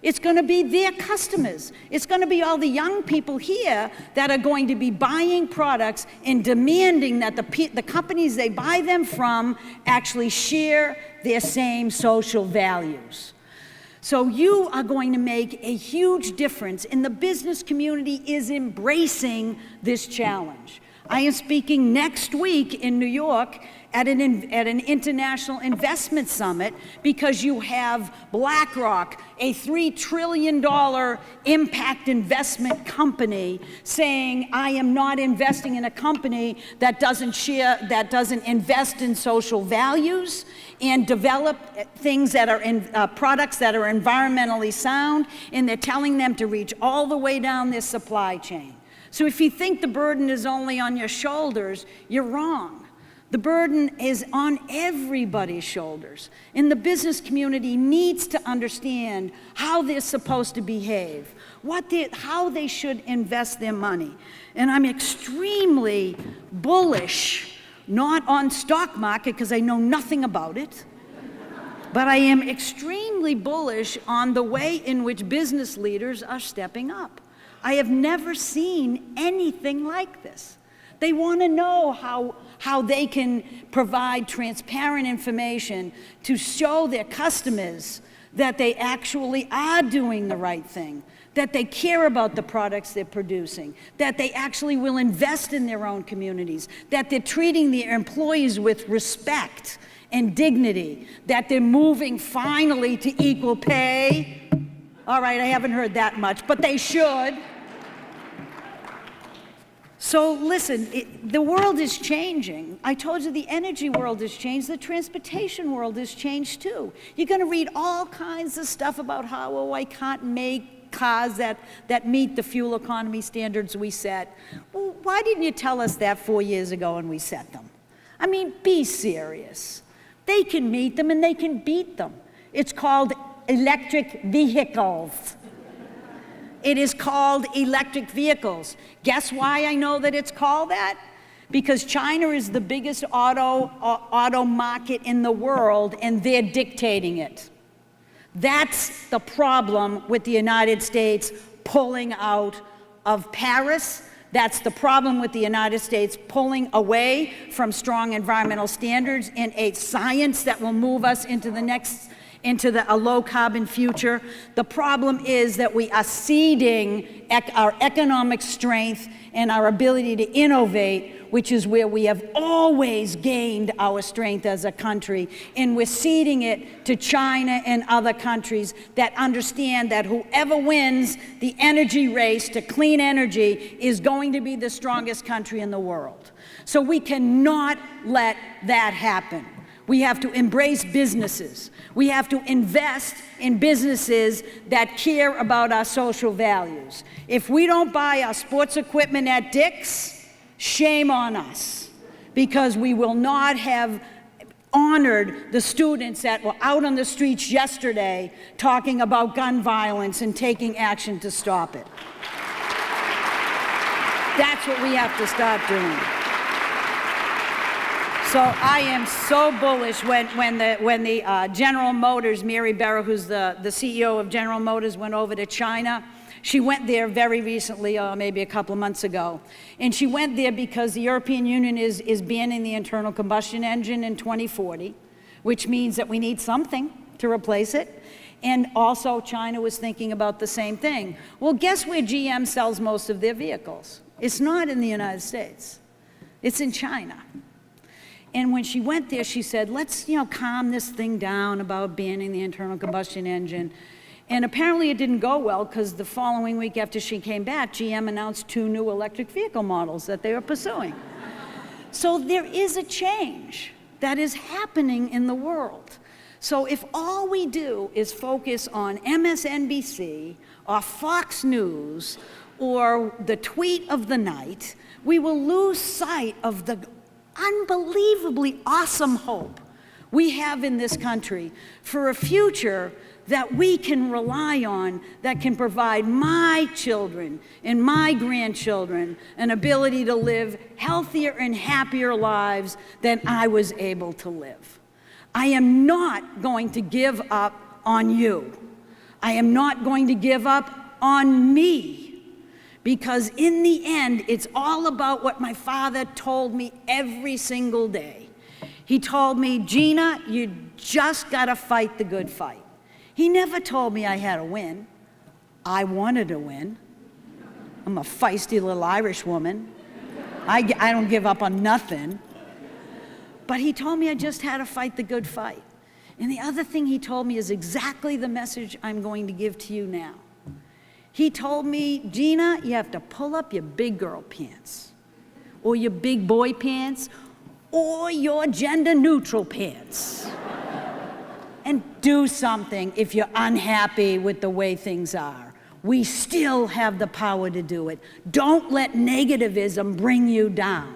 It's going to be their customers. It's going to be all the young people here that are going to be buying products and demanding that the companies they buy them from actually share their same social values. So you are going to make a huge difference, and the business community is embracing this challenge. I am speaking next week in New York at an international investment summit because you have BlackRock, a $3 trillion impact investment company, saying, I am not investing in a company that doesn't invest in social values and develop things that are in products that are environmentally sound, and they're telling them to reach all the way down this supply chain. So if you think the burden is only on your shoulders, you're wrong. The burden is on everybody's shoulders. And the business community needs to understand how they're supposed to behave, how they should invest their money. And I'm extremely bullish, not on stock market because I know nothing about it, but I am extremely bullish on the way in which business leaders are stepping up. I have never seen anything like this. They want to know how they can provide transparent information to show their customers that they actually are doing the right thing, that they care about the products they're producing, that they actually will invest in their own communities, that they're treating their employees with respect and dignity, that they're moving finally to equal pay. All right, I haven't heard that much, but they should. So listen, the world is changing. I told you the energy world has changed. The transportation world has changed too. You're going to read all kinds of stuff about how, oh, I can't make cars that meet the fuel economy standards we set. Well, why didn't you tell us that 4 years ago when we set them? I mean, be serious. They can meet them and they can beat them. It's called electric vehicles. It is called electric vehicles. Guess why I know that it's called that? Because China is the biggest auto market in the world, and they're dictating it. That's the problem with the United States pulling out of Paris. That's the problem with the United States pulling away from strong environmental standards and a science that will move us into a low-carbon future. The problem is that we are ceding our economic strength and our ability to innovate, which is where we have always gained our strength as a country, and we're ceding it to China and other countries that understand that whoever wins the energy race to clean energy is going to be the strongest country in the world. So we cannot let that happen. We have to embrace businesses. We have to invest in businesses that care about our social values. If we don't buy our sports equipment at Dick's, shame on us, because we will not have honored the students that were out on the streets yesterday talking about gun violence and taking action to stop it. That's what we have to start doing. So I am so bullish when the General Motors, Mary Barra, who's the CEO of General Motors, went over to China. She went there very recently, maybe a couple of months ago. And she went there because the European Union is banning the internal combustion engine in 2040, which means that we need something to replace it. And also China was thinking about the same thing. Well, guess where GM sells most of their vehicles? It's not in the United States. It's in China. And when she went there, she said, let's, calm this thing down about banning the internal combustion engine. And apparently it didn't go well, because the following week after she came back, GM announced 2 new electric vehicle models that they were pursuing. So there is a change that is happening in the world. So if all we do is focus on MSNBC or Fox News or the tweet of the night, we will lose sight of the unbelievably awesome hope we have in this country for a future that we can rely on, that can provide my children and my grandchildren an ability to live healthier and happier lives than I was able to live. I am not going to give up on you. I am not going to give up on me, because in the end, it's all about what my father told me every single day. He told me, Gina, you just gotta fight the good fight. He never told me I had to win. I wanted to win. I'm a feisty little Irish woman. I don't give up on nothing. But he told me I just had to fight the good fight. And the other thing he told me is exactly the message I'm going to give to you now. He told me, Gina, you have to pull up your big girl pants, or your big boy pants, or your gender neutral pants, and do something if you're unhappy with the way things are. We still have the power to do it. Don't let negativism bring you down.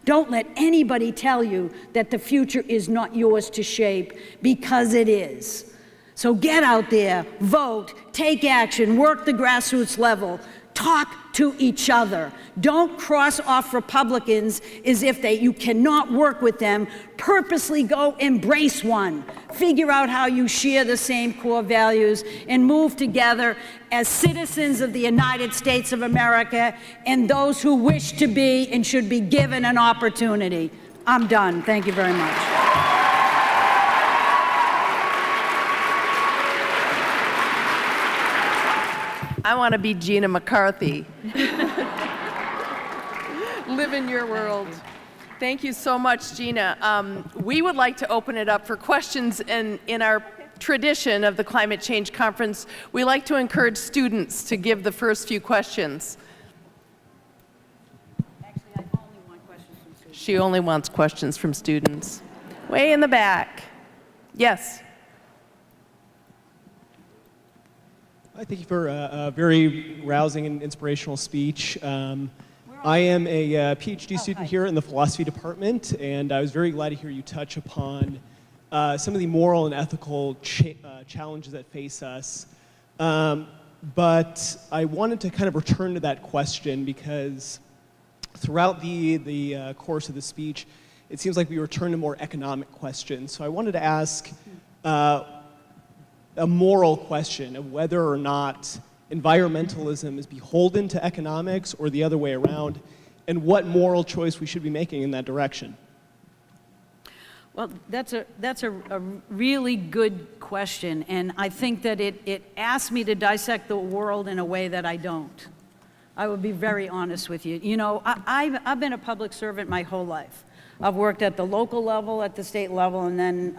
Don't let anybody tell you that the future is not yours to shape, because it is. So get out there, vote, take action, work the grassroots level, talk to each other. Don't cross off Republicans as if you cannot work with them. Purposely go embrace one. Figure out how you share the same core values and move together as citizens of the United States of America, and those who wish to be and should be given an opportunity. I'm done. Thank you very much. I want to be Gina McCarthy. Live in your world. Thank you so much, Gina. We would like to open it up for questions. In our tradition of the Climate Change Conference, we like to encourage students to give the first few questions. Actually, I only want questions from students. She only wants questions from students. Way in the back. Yes. Thank you for a very rousing and inspirational speech. I am a PhD student here in the philosophy department, and I was very glad to hear you touch upon some of the moral and ethical challenges that face us. But I wanted to kind of return to that question, because throughout the course of the speech, it seems like we return to more economic questions. So I wanted to ask a moral question of whether or not environmentalism is beholden to economics or the other way around, and what moral choice we should be making in that direction. Well, that's a really good question, and I think that it asks me to dissect the world in a way that I don't. I will be very honest with you. You know, I've been a public servant my whole life. I've worked at the local level, at the state level, and then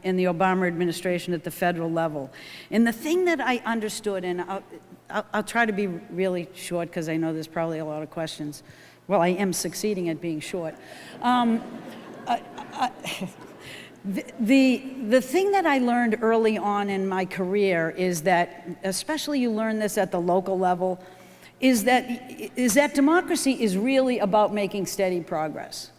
in the Obama administration at the federal level. And the thing that I understood, and I'll try to be really short because I know there's probably a lot of questions. Well, I am succeeding at being short. The thing that I learned early on in my career is that, especially you learn this at the local level, is that democracy is really about making steady progress.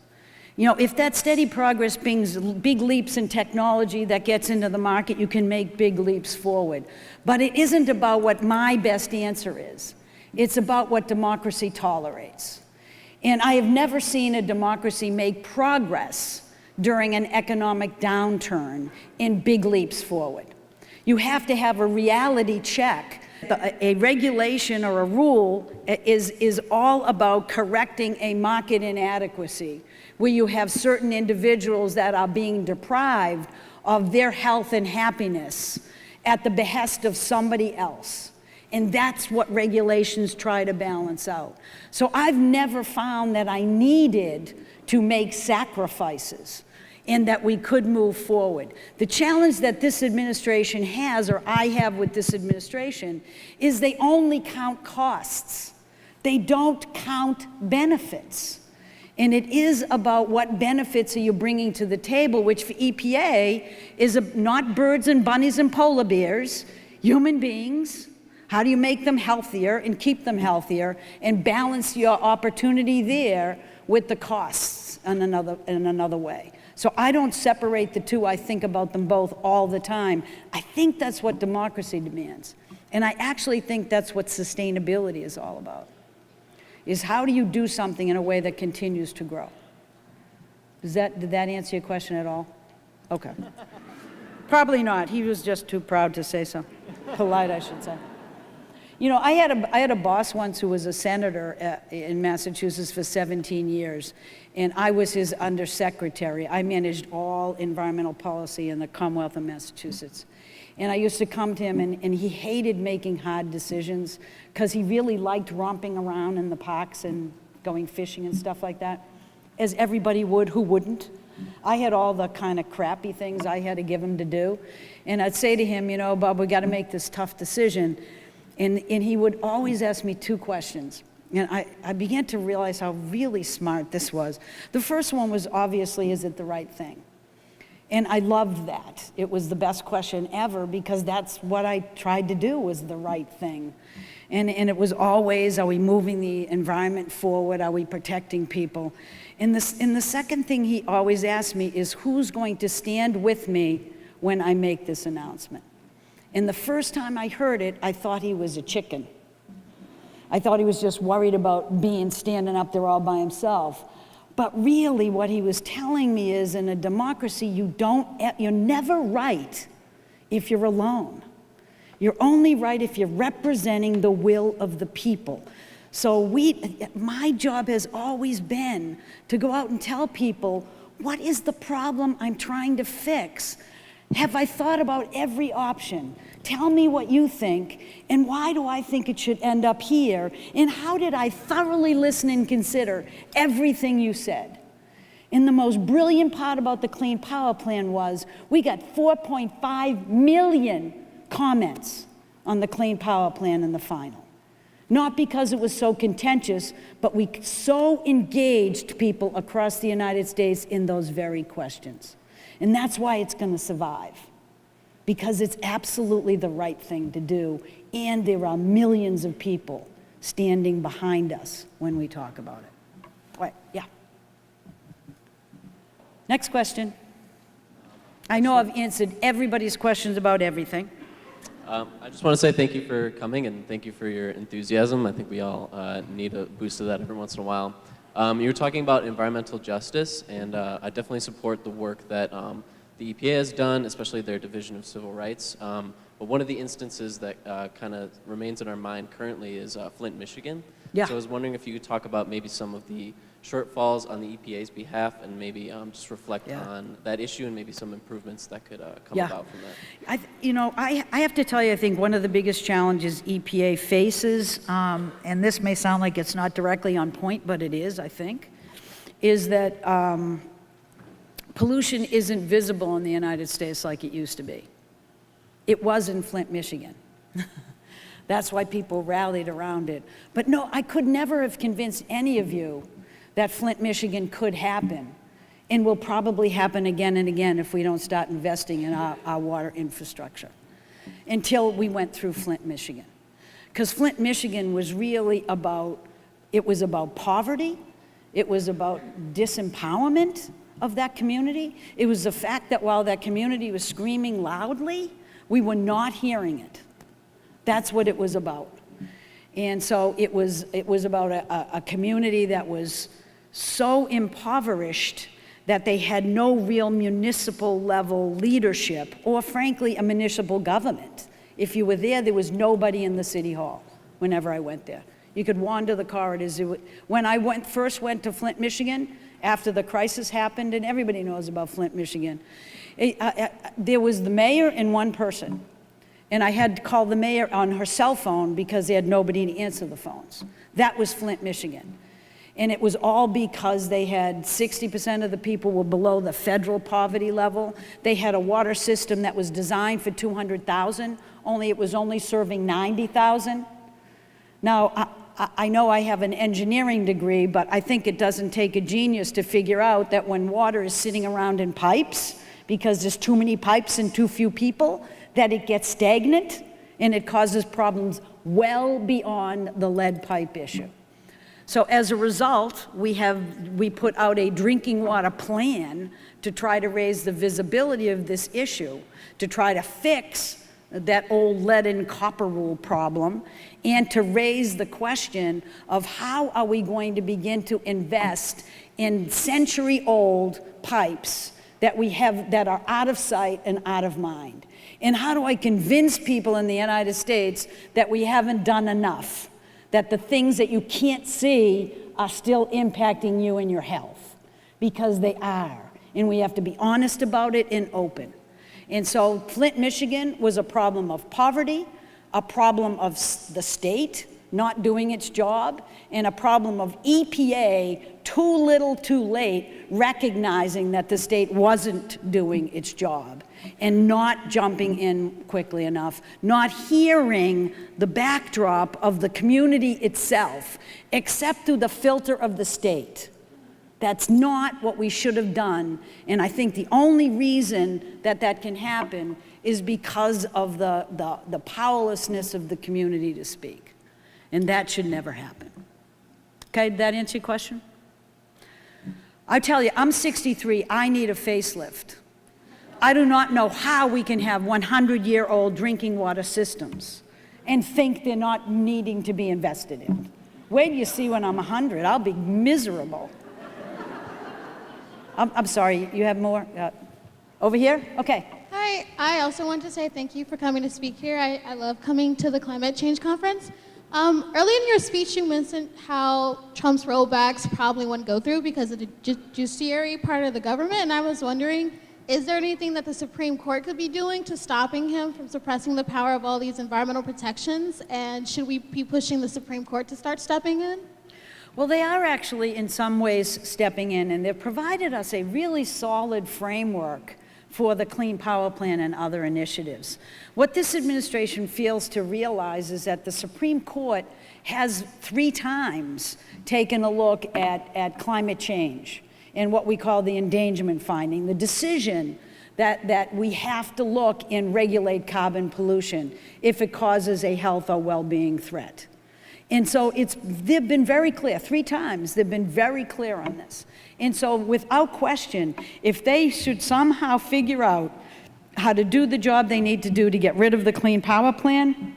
You know, if that steady progress brings big leaps in technology that gets into the market, you can make big leaps forward. But it isn't about what my best answer is. It's about what democracy tolerates. And I have never seen a democracy make progress during an economic downturn in big leaps forward. You have to have a reality check. A regulation or a rule is all about correcting a market inadequacy, where you have certain individuals that are being deprived of their health and happiness at the behest of somebody else. And that's what regulations try to balance out. So I've never found that I needed to make sacrifices and that we could move forward. The challenge that this administration has, or I have with this administration, is they only count costs. They don't count benefits. And it is about what benefits are you bringing to the table, which for EPA is not birds and bunnies and polar bears, human beings. How do you make them healthier and keep them healthier and balance your opportunity there with the costs in another way? So I don't separate the two. I think about them both all the time. I think that's what democracy demands. And I actually think that's what sustainability is all about, is how do you do something in a way that continues to grow? Did that answer your question at all? Okay. Probably not. He was just too proud to say so. Polite, I should say. You know, I had a boss once who was a senator in Massachusetts for 17 years, and I was his undersecretary. I managed all environmental policy in the Commonwealth of Massachusetts. And I used to come to him, and he hated making hard decisions because he really liked romping around in the parks and going fishing and stuff like that, as everybody would who wouldn't. I had all the kind of crappy things I had to give him to do. And I'd say to him, you know, Bob, we got to make this tough decision. And he would always ask me two questions. And I began to realize how really smart this was. The first one was obviously, is it the right thing? And I loved that. It was the best question ever because that's what I tried to do, was the right thing. And it was always, are we moving the environment forward? Are we protecting people? And the second thing he always asked me is, who's going to stand with me when I make this announcement? And the first time I heard it, I thought he was a chicken. I thought he was just worried about standing up there all by himself. But really what he was telling me is, in a democracy, you're never right if you're alone. You're only right if you're representing the will of the people. So my job has always been to go out and tell people, what is the problem I'm trying to fix? Have I thought about every option? Tell me what you think, and why do I think it should end up here? And how did I thoroughly listen and consider everything you said? And the most brilliant part about the Clean Power Plan was we got 4.5 million comments on the Clean Power Plan in the final. Not because it was so contentious, but we so engaged people across the United States in those very questions. And that's why it's going to survive, because it's absolutely the right thing to do, and there are millions of people standing behind us when we talk about it. All right, yeah. Next question. I know I've answered everybody's questions about everything. I just want to say thank you for coming, and thank you for your enthusiasm. I think we all need a boost of that every once in a while. You were talking about environmental justice, and I definitely support the work that the EPA has done, especially their Division of Civil Rights. But one of the instances that kind of remains in our mind currently is Flint, Michigan. Yeah. So I was wondering if you could talk about maybe some of the shortfalls on the EPA's behalf, and maybe just reflect on that issue and maybe some improvements that could come about from that. I have to tell you, I think one of the biggest challenges EPA faces, and this may sound like it's not directly on point, but it is, I think, is that pollution isn't visible in the United States like it used to be. It was in Flint, Michigan. That's why people rallied around it. But no, I could never have convinced any of you that Flint, Michigan could happen, and will probably happen again and again if we don't start investing in our water infrastructure, until we went through Flint, Michigan. Because Flint, Michigan was really about poverty, it was about disempowerment of that community. It was the fact that while that community was screaming loudly, we were not hearing it. That's what it was about. And so it was about a community that was so impoverished that they had no real municipal level leadership, or frankly, a municipal government. If you were there, there was nobody in the city hall whenever I went there. You could wander the corridors. When I first went to Flint, Michigan, after the crisis happened, and everybody knows about Flint, Michigan, there was the mayor and one person. And I had to call the mayor on her cell phone because they had nobody to answer the phones. That was Flint, Michigan. And it was all because they had 60% of the people were below the federal poverty level. They had a water system that was designed for 200,000, only it was only serving 90,000. Now, I know I have an engineering degree, but I think it doesn't take a genius to figure out that when water is sitting around in pipes, because there's too many pipes and too few people, that it gets stagnant and it causes problems well beyond the lead pipe issue. So as a result, we put out a drinking water plan to try to raise the visibility of this issue, to try to fix that old lead and copper rule problem, and to raise the question of how are we going to begin to invest in century-old pipes that we have that are out of sight and out of mind. And how do I convince people in the United States that we haven't done enough, that the things that you can't see are still impacting you and your health? Because they are, and we have to be honest about it and open. And so Flint, Michigan was a problem of poverty, a problem of the state not doing its job, and a problem of EPA, too little too late, recognizing that the state wasn't doing its job and not jumping in quickly enough, not hearing the backdrop of the community itself, except through the filter of the state. That's not what we should have done, and I think the only reason that that can happen is because of the powerlessness of the community to speak, and that should never happen. Okay, did that answer your question? I tell you, I'm 63, I need a facelift. I do not know how we can have 100-year-old drinking water systems and think they're not needing to be invested in. Wait till you see when I'm 100, I'll be miserable. I'm sorry, you have more? Over here? Okay. Hi, I also want to say thank you for coming to speak here. I love coming to the climate change conference. Early in your speech, you mentioned how Trump's rollbacks probably wouldn't go through because of the judiciary part of the government, and I was wondering, is there anything that the Supreme Court could be doing to stopping him from suppressing the power of all these environmental protections, and should we be pushing the Supreme Court to start stepping in? Well, they are actually in some ways stepping in, and they've provided us a really solid framework for the Clean Power Plan and other initiatives. What this administration fails to realize is that the Supreme Court has 3 times taken a look at climate change and what we call the endangerment finding, the decision that we have to look and regulate carbon pollution if it causes a health or well-being threat. And so they've been very clear, 3 times they've been very clear on this. And so without question, if they should somehow figure out how to do the job they need to do to get rid of the Clean Power Plan,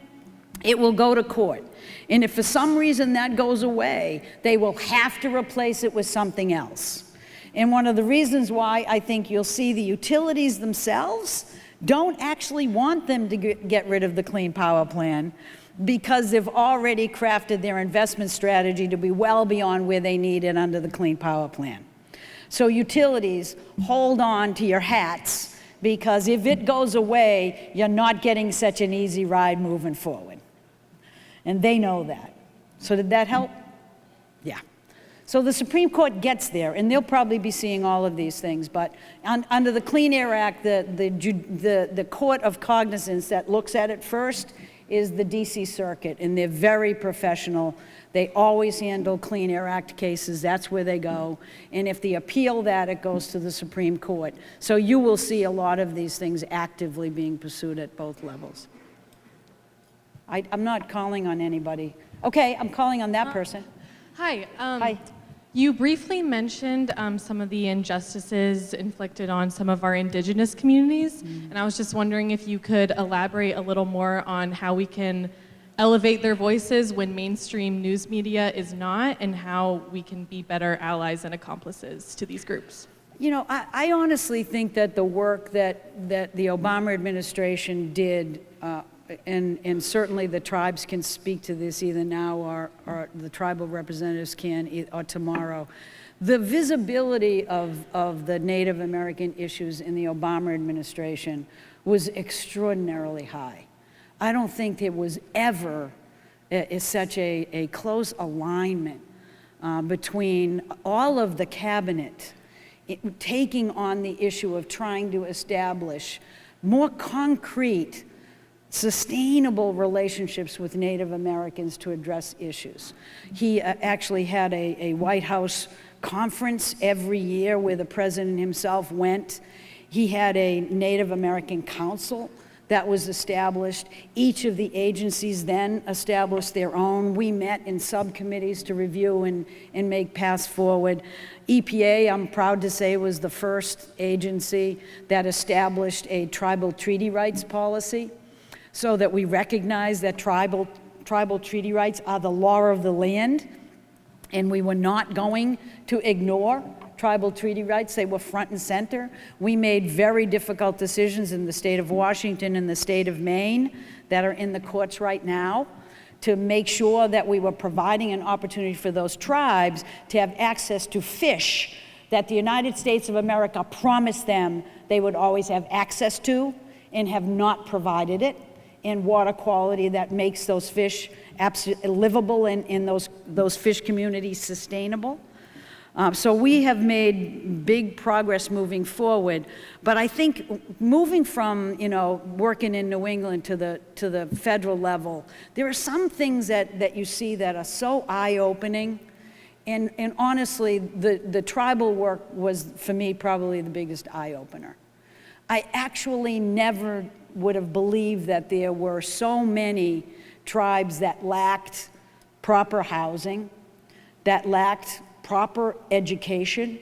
it will go to court. And if for some reason that goes away, they will have to replace it with something else. And one of the reasons why I think you'll see the utilities themselves don't actually want them to get rid of the Clean Power Plan, because they've already crafted their investment strategy to be well beyond where they need it under the Clean Power Plan. So utilities, hold on to your hats, because if it goes away, you're not getting such an easy ride moving forward. And they know that. So did that help? Yeah. So the Supreme Court gets there, and they'll probably be seeing all of these things, but under the Clean Air Act, the court of cognizance that looks at it first is the DC Circuit, and they're very professional. They always handle Clean Air Act cases. That's where they go. And if they appeal that, it goes to the Supreme Court. So you will see a lot of these things actively being pursued at both levels. I'm not calling on anybody. Okay, I'm calling on that person. Hi. Hi. You briefly mentioned some of the injustices inflicted on some of our indigenous communities, and I was just wondering if you could elaborate a little more on how we can elevate their voices when mainstream news media is not, and how we can be better allies and accomplices to these groups. You know, I honestly think that the work that the Obama administration did, and certainly the tribes can speak to this either now or the tribal representatives can, or tomorrow. The visibility of the Native American issues in the Obama administration was extraordinarily high. I don't think there was ever such a close alignment between all of the cabinet taking on the issue of trying to establish more concrete sustainable relationships with Native Americans to address issues. He actually had a White House conference every year where the president himself went. He had a Native American council that was established. Each of the agencies then established their own. We met in subcommittees to review and make paths forward. EPA, I'm proud to say, was the first agency that established a tribal treaty rights policy, so that we recognize that tribal treaty rights are the law of the land, and we were not going to ignore tribal treaty rights. They were front and center. We made very difficult decisions in the state of Washington and the state of Maine that are in the courts right now to make sure that we were providing an opportunity for those tribes to have access to fish that the United States of America promised them they would always have access to and have not provided it, and water quality that makes those fish absolutely livable and those fish communities sustainable. So we have made big progress moving forward, but I think moving from working in New England to the federal level, there are some things that you see that are so eye-opening, and honestly, the tribal work was for me probably the biggest eye-opener. I actually never would have believed that there were so many tribes that lacked proper housing, that lacked proper education,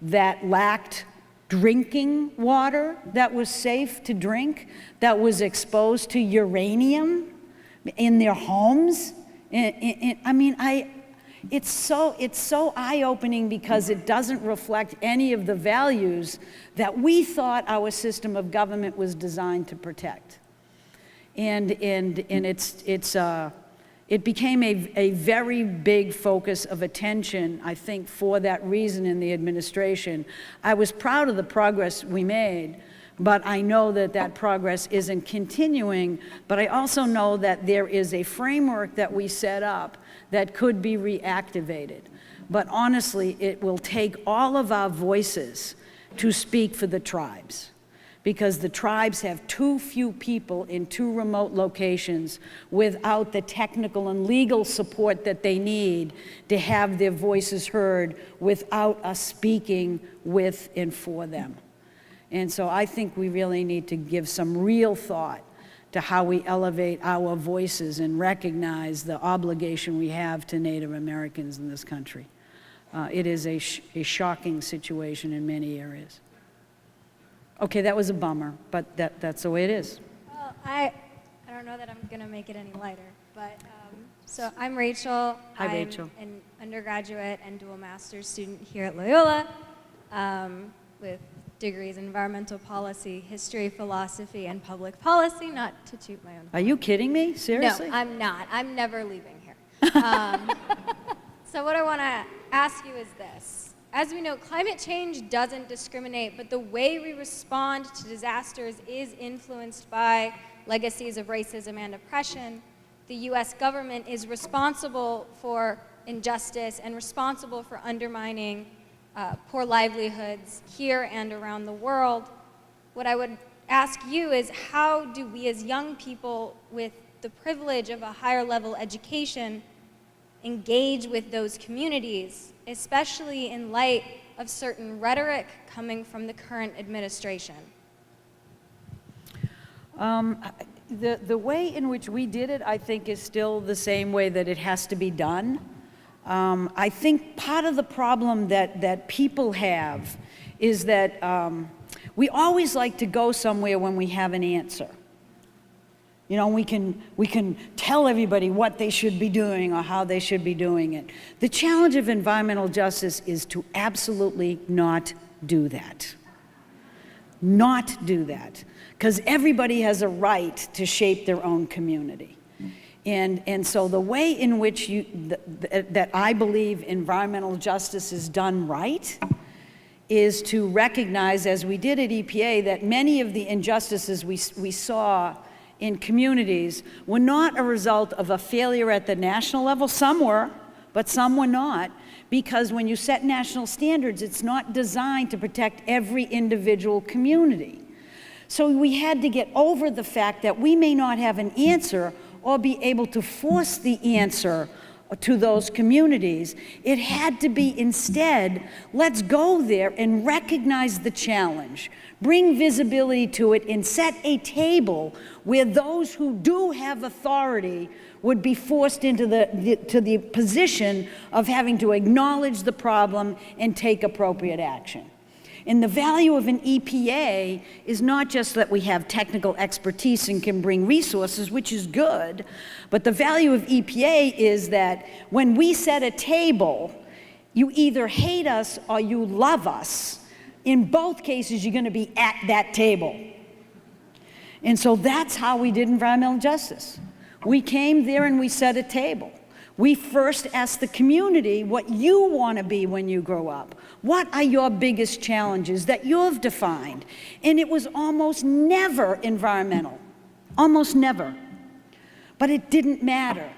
that lacked drinking water that was safe to drink, that was exposed to uranium in their homes. It's so eye-opening because it doesn't reflect any of the values that we thought our system of government was designed to protect. And it became a very big focus of attention, I think, for that reason in the administration. I was proud of the progress we made, but I know that progress isn't continuing. But I also know that there is a framework that we set up that could be reactivated. But honestly, it will take all of our voices to speak for the tribes, because the tribes have too few people in too remote locations without the technical and legal support that they need to have their voices heard without us speaking with and for them. And so I think we really need to give some real thought to how we elevate our voices and recognize the obligation we have to Native Americans in this country. It is a shocking situation in many areas. Okay, that was a bummer, but that's the way it is. Well, I don't know that I'm going to make it any lighter, but so I'm Rachel. Hi, Rachel. I'm an undergraduate and dual master's student here at Loyola with degrees in environmental policy, history, philosophy, and public policy, not to toot my own horn. Are you kidding me? Seriously? No, I'm not. I'm never leaving here. So what I want to ask you is this. As we know, climate change doesn't discriminate, but the way we respond to disasters is influenced by legacies of racism and oppression. The US government is responsible for injustice and responsible for undermining poor livelihoods here and around the world. What I would ask you is, how do we as young people with the privilege of a higher level education engage with those communities, especially in light of certain rhetoric coming from the current administration? The way in which we did it, I think, is still the same way that it has to be done. I think part of the problem that people have is that we always like to go somewhere when we have an answer. You know, we can tell everybody what they should be doing or how they should be doing it. The challenge of environmental justice is to absolutely not do that. Not do that. Because everybody has a right to shape their own community. And so the way in which that I believe environmental justice is done right is to recognize, as we did at EPA, that many of the injustices we saw in communities were not a result of a failure at the national level. Some were, but some were not, because when you set national standards, it's not designed to protect every individual community. So we had to get over the fact that we may not have an answer or be able to force the answer to those communities. It had to be instead, let's go there and recognize the challenge, bring visibility to it, and set a table where those who do have authority would be forced into the position of having to acknowledge the problem and take appropriate action. And the value of an EPA is not just that we have technical expertise and can bring resources, which is good, but the value of EPA is that when we set a table, you either hate us or you love us. In both cases, you're going to be at that table. And so that's how we did environmental justice. We came there and we set a table. We first asked the community what you want to be when you grow up. What are your biggest challenges that you've defined? And it was almost never environmental, almost never. But it didn't matter,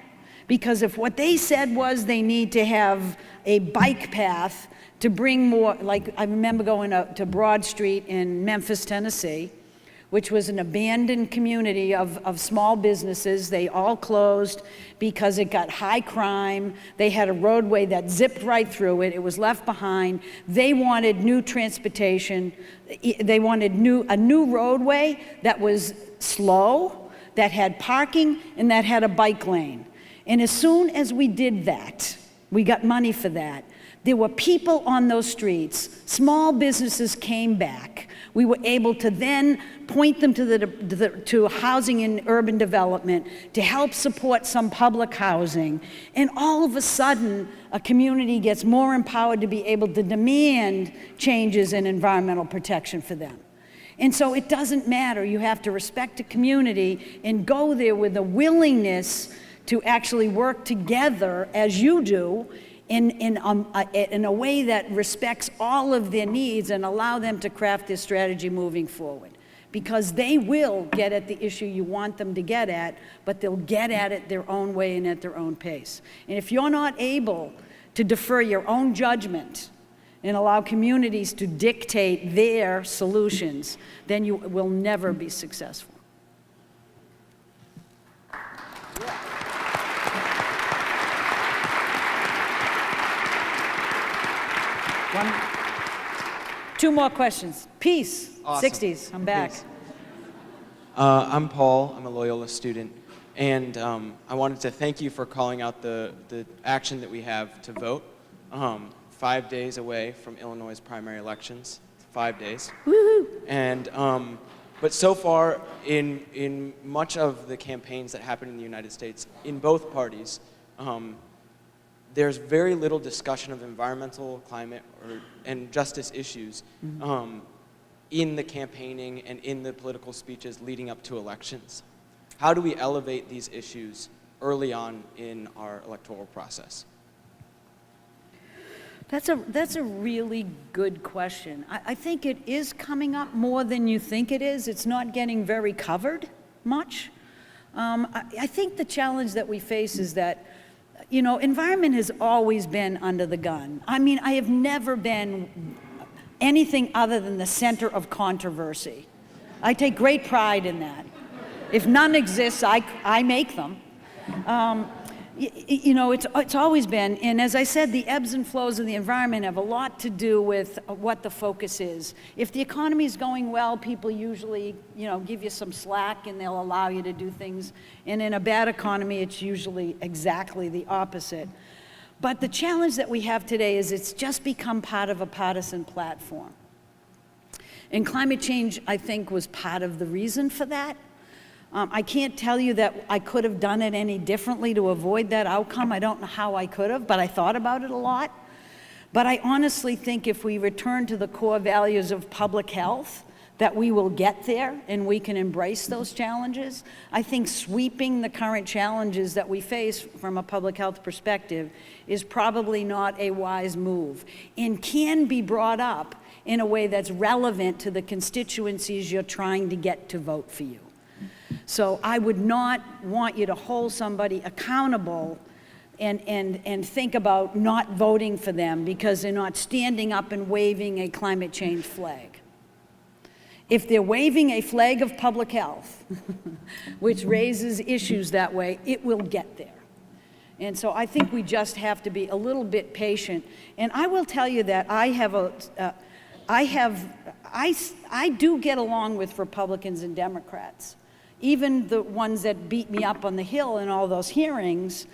because if what they said was they need to have a bike path to bring more, like I remember going to Broad Street in Memphis, Tennessee, which was an abandoned community of small businesses. They all closed because it got high crime. They had a roadway that zipped right through it. It was left behind. They wanted new transportation. They wanted a new roadway that was slow, that had parking, and that had a bike lane. And as soon as we did that, we got money for that, there were people on those streets. Small businesses came back. We were able to then point them to housing and urban development to help support some public housing. And all of a sudden, a community gets more empowered to be able to demand changes in environmental protection for them. And so it doesn't matter. You have to respect a community and go there with a willingness to actually work together as you do in a way that respects all of their needs and allow them to craft their strategy moving forward. Because they will get at the issue you want them to get at, but they'll get at it their own way and at their own pace. And if you're not able to defer your own judgment and allow communities to dictate their solutions, then you will never be successful. Two more questions. Peace. Awesome. 60s. I'm back. Peace. I'm Paul. I'm a Loyola student. And I wanted to thank you for calling out the action that we have to vote. 5 days away from Illinois' primary elections. 5 days. Woohoo! And but so far, in much of the campaigns that happen in the United States, in both parties, there's very little discussion of environmental, climate, and justice issues in the campaigning and in the political speeches leading up to elections. How do we elevate these issues early on in our electoral process? That's a really good question. I think it is coming up more than you think it is. It's not getting very covered much. I think the challenge that we face is that, you know, environment has always been under the gun. I mean, I have never been anything other than the center of controversy. I take great pride in that. If none exists, I make them. You know, it's always been, and as I said, the ebbs and flows of the environment have a lot to do with what the focus is. If the economy is going well, people usually, you know, give you some slack and they'll allow you to do things. And in a bad economy, it's usually exactly the opposite. But the challenge that we have today is it's just become part of a partisan platform. And climate change, I think, was part of the reason for that. I can't tell you that I could have done it any differently to avoid that outcome. I don't know how I could have, but I thought about it a lot. But I honestly think if we return to the core values of public health, that we will get there and we can embrace those challenges. I think sweeping the current challenges that we face from a public health perspective is probably not a wise move and can be brought up in a way that's relevant to the constituencies you're trying to get to vote for you. So I would not want you to hold somebody accountable and think about not voting for them because they're not standing up and waving a climate change flag. If they're waving a flag of public health, which raises issues that way, it will get there. And so I think we just have to be a little bit patient. And I will tell you that I do get along with Republicans and Democrats. Even the ones that beat me up on the Hill in all those hearings,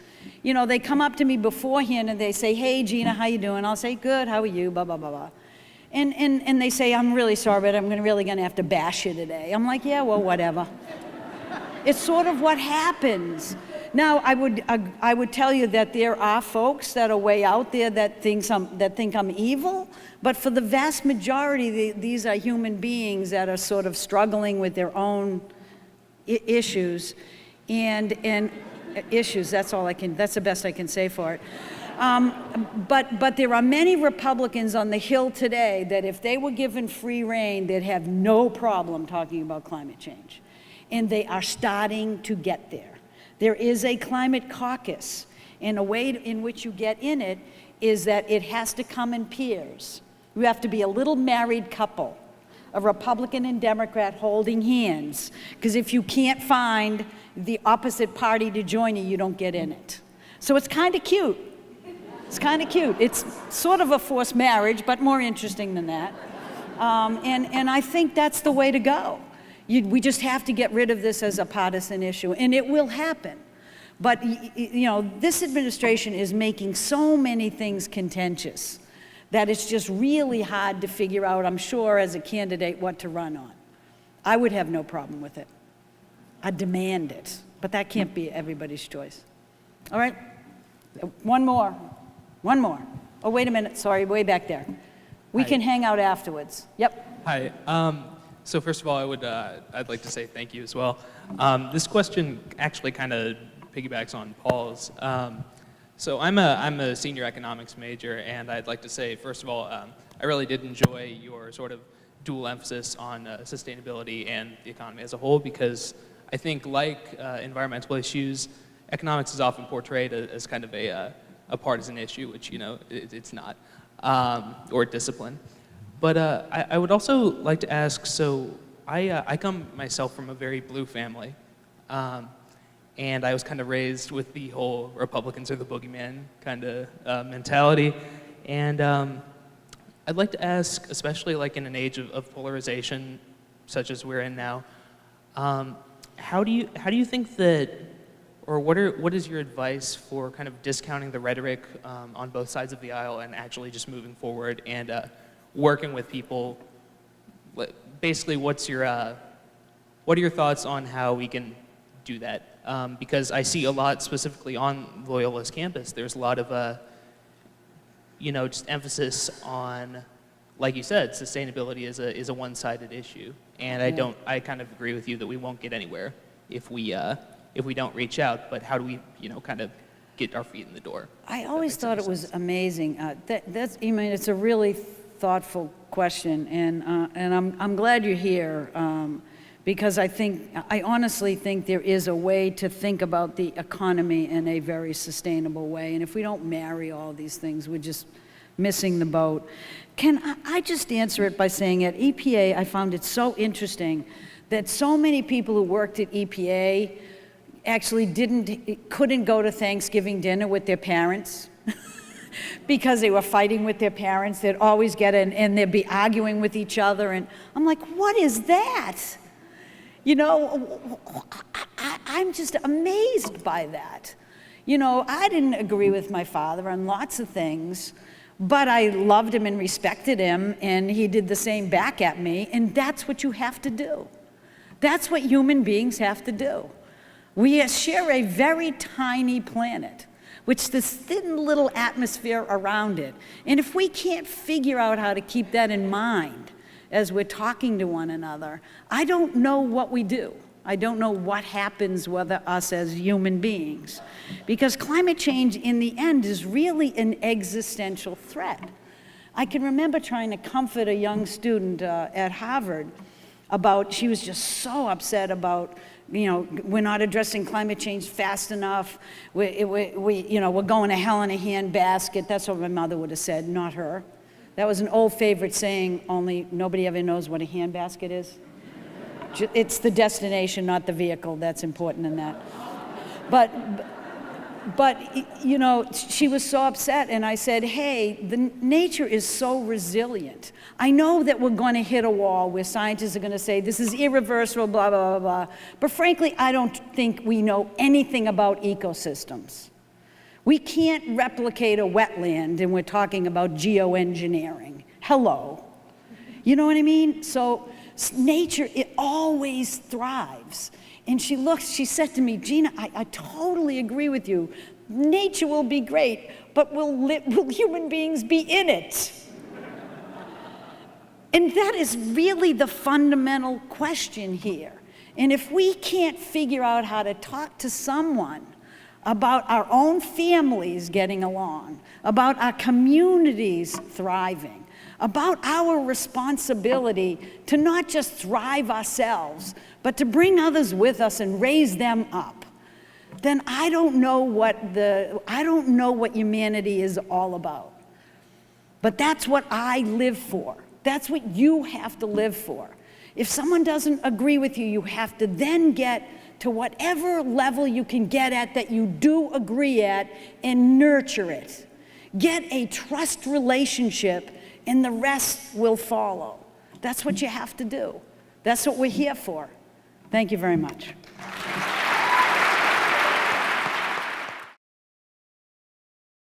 you know, they come up to me beforehand and they say, hey, Gina, how you doing? I'll say, good, how are you, blah, blah, blah, blah. And they say, I'm really sorry, but I'm really gonna have to bash you today. I'm like, yeah, well, whatever. It's sort of what happens. Now, I would tell you that there are folks that are way out there that think I'm evil, but for the vast majority, these are human beings that are sort of struggling with their own issues, and issues. That's the best I can say for it. But there are many Republicans on the Hill today that if they were given free rein, they'd have no problem talking about climate change, and they are starting to get there. There is a climate caucus, and a way in which you get in it is that it has to come in peers. You have to be a little married couple, a Republican and Democrat holding hands, because if you can't find the opposite party to join you, you don't get in it. So it's kind of cute. It's kind of cute. It's sort of a forced marriage, but more interesting than that. And I think that's the way to go. We just have to get rid of this as a partisan issue, and it will happen. But you know, this administration is making so many things contentious that it's just really hard to figure out, I'm sure, as a candidate, what to run on. I would have no problem with it. I demand it, but that can't be everybody's choice. All right, one more. Oh, wait a minute, sorry, way back there. We can hang out afterwards. Yep. Hi. So first of all, I'd like to say thank you as well. This question actually kind of piggybacks on Paul's. So I'm a senior economics major, and I'd like to say, first of all, I really did enjoy your sort of dual emphasis on sustainability and the economy as a whole, because I think, like environmental issues, economics is often portrayed as kind of a partisan issue, which, you know, it's not, or discipline. But I would also like to ask, so I come myself from a very blue family, and I was kind of raised with the whole Republicans are the boogeyman kind of mentality. And I'd like to ask, especially like in an age of polarization such as we're in now, how do you think that, or what is your advice for kind of discounting the rhetoric on both sides of the aisle and actually just moving forward and working with people? Basically, what are your thoughts on how we can do that? Because I see a lot, specifically on Loyola's campus, there's a lot of, just emphasis on, like you said, sustainability is a one-sided issue, and I kind of agree with you that we won't get anywhere if we don't reach out. But how do we, kind of get our feet in the door? I always thought it was amazing. It's a really thoughtful question, and I'm glad you're here, because I honestly think there is a way to think about the economy in a very sustainable way, and if we don't marry all these things, we're just missing the boat. Can I just answer it by saying at EPA, I found it so interesting that so many people who worked at EPA actually couldn't go to Thanksgiving dinner with their parents because they were fighting with their parents. They'd always and they'd be arguing with each other, and I'm like, what is that? I'm just amazed by that. I didn't agree with my father on lots of things, but I loved him and respected him, and he did the same back at me, and that's what you have to do. That's what human beings have to do. We share a very tiny planet, which this thin little atmosphere around it. And if we can't figure out how to keep that in mind as we're talking to one another, I don't know what we do. I don't know what happens with us as human beings. Because climate change, in the end, is really an existential threat. I can remember trying to comfort a young student at Harvard she was just so upset about, we're not addressing climate change fast enough. We're going to hell in a handbasket. That's what my mother would have said, not her. That was an old favorite saying, only nobody ever knows what a handbasket is. It's the destination, not the vehicle, that's important in that. But, you know, she was so upset, and I said, hey, the nature is so resilient. I know that we're going to hit a wall where scientists are going to say, this is irreversible, blah, blah, blah, blah. But frankly, I don't think we know anything about ecosystems. We can't replicate a wetland, and we're talking about geoengineering. Hello. You know what I mean? So nature, it always thrives. And she said to me, Gina, I totally agree with you. Nature will be great, but will human beings be in it? And that is really the fundamental question here. And if we can't figure out how to talk to someone about our own families getting along, about our communities thriving, about our responsibility to not just thrive ourselves, but to bring others with us and raise them up, then I don't know what humanity is all about. But that's what I live for. That's what you have to live for. If someone doesn't agree with you, you have to then get to whatever level you can get at that you do agree at and nurture it. Get a trust relationship and the rest will follow. That's what you have to do. That's what we're here for. Thank you very much.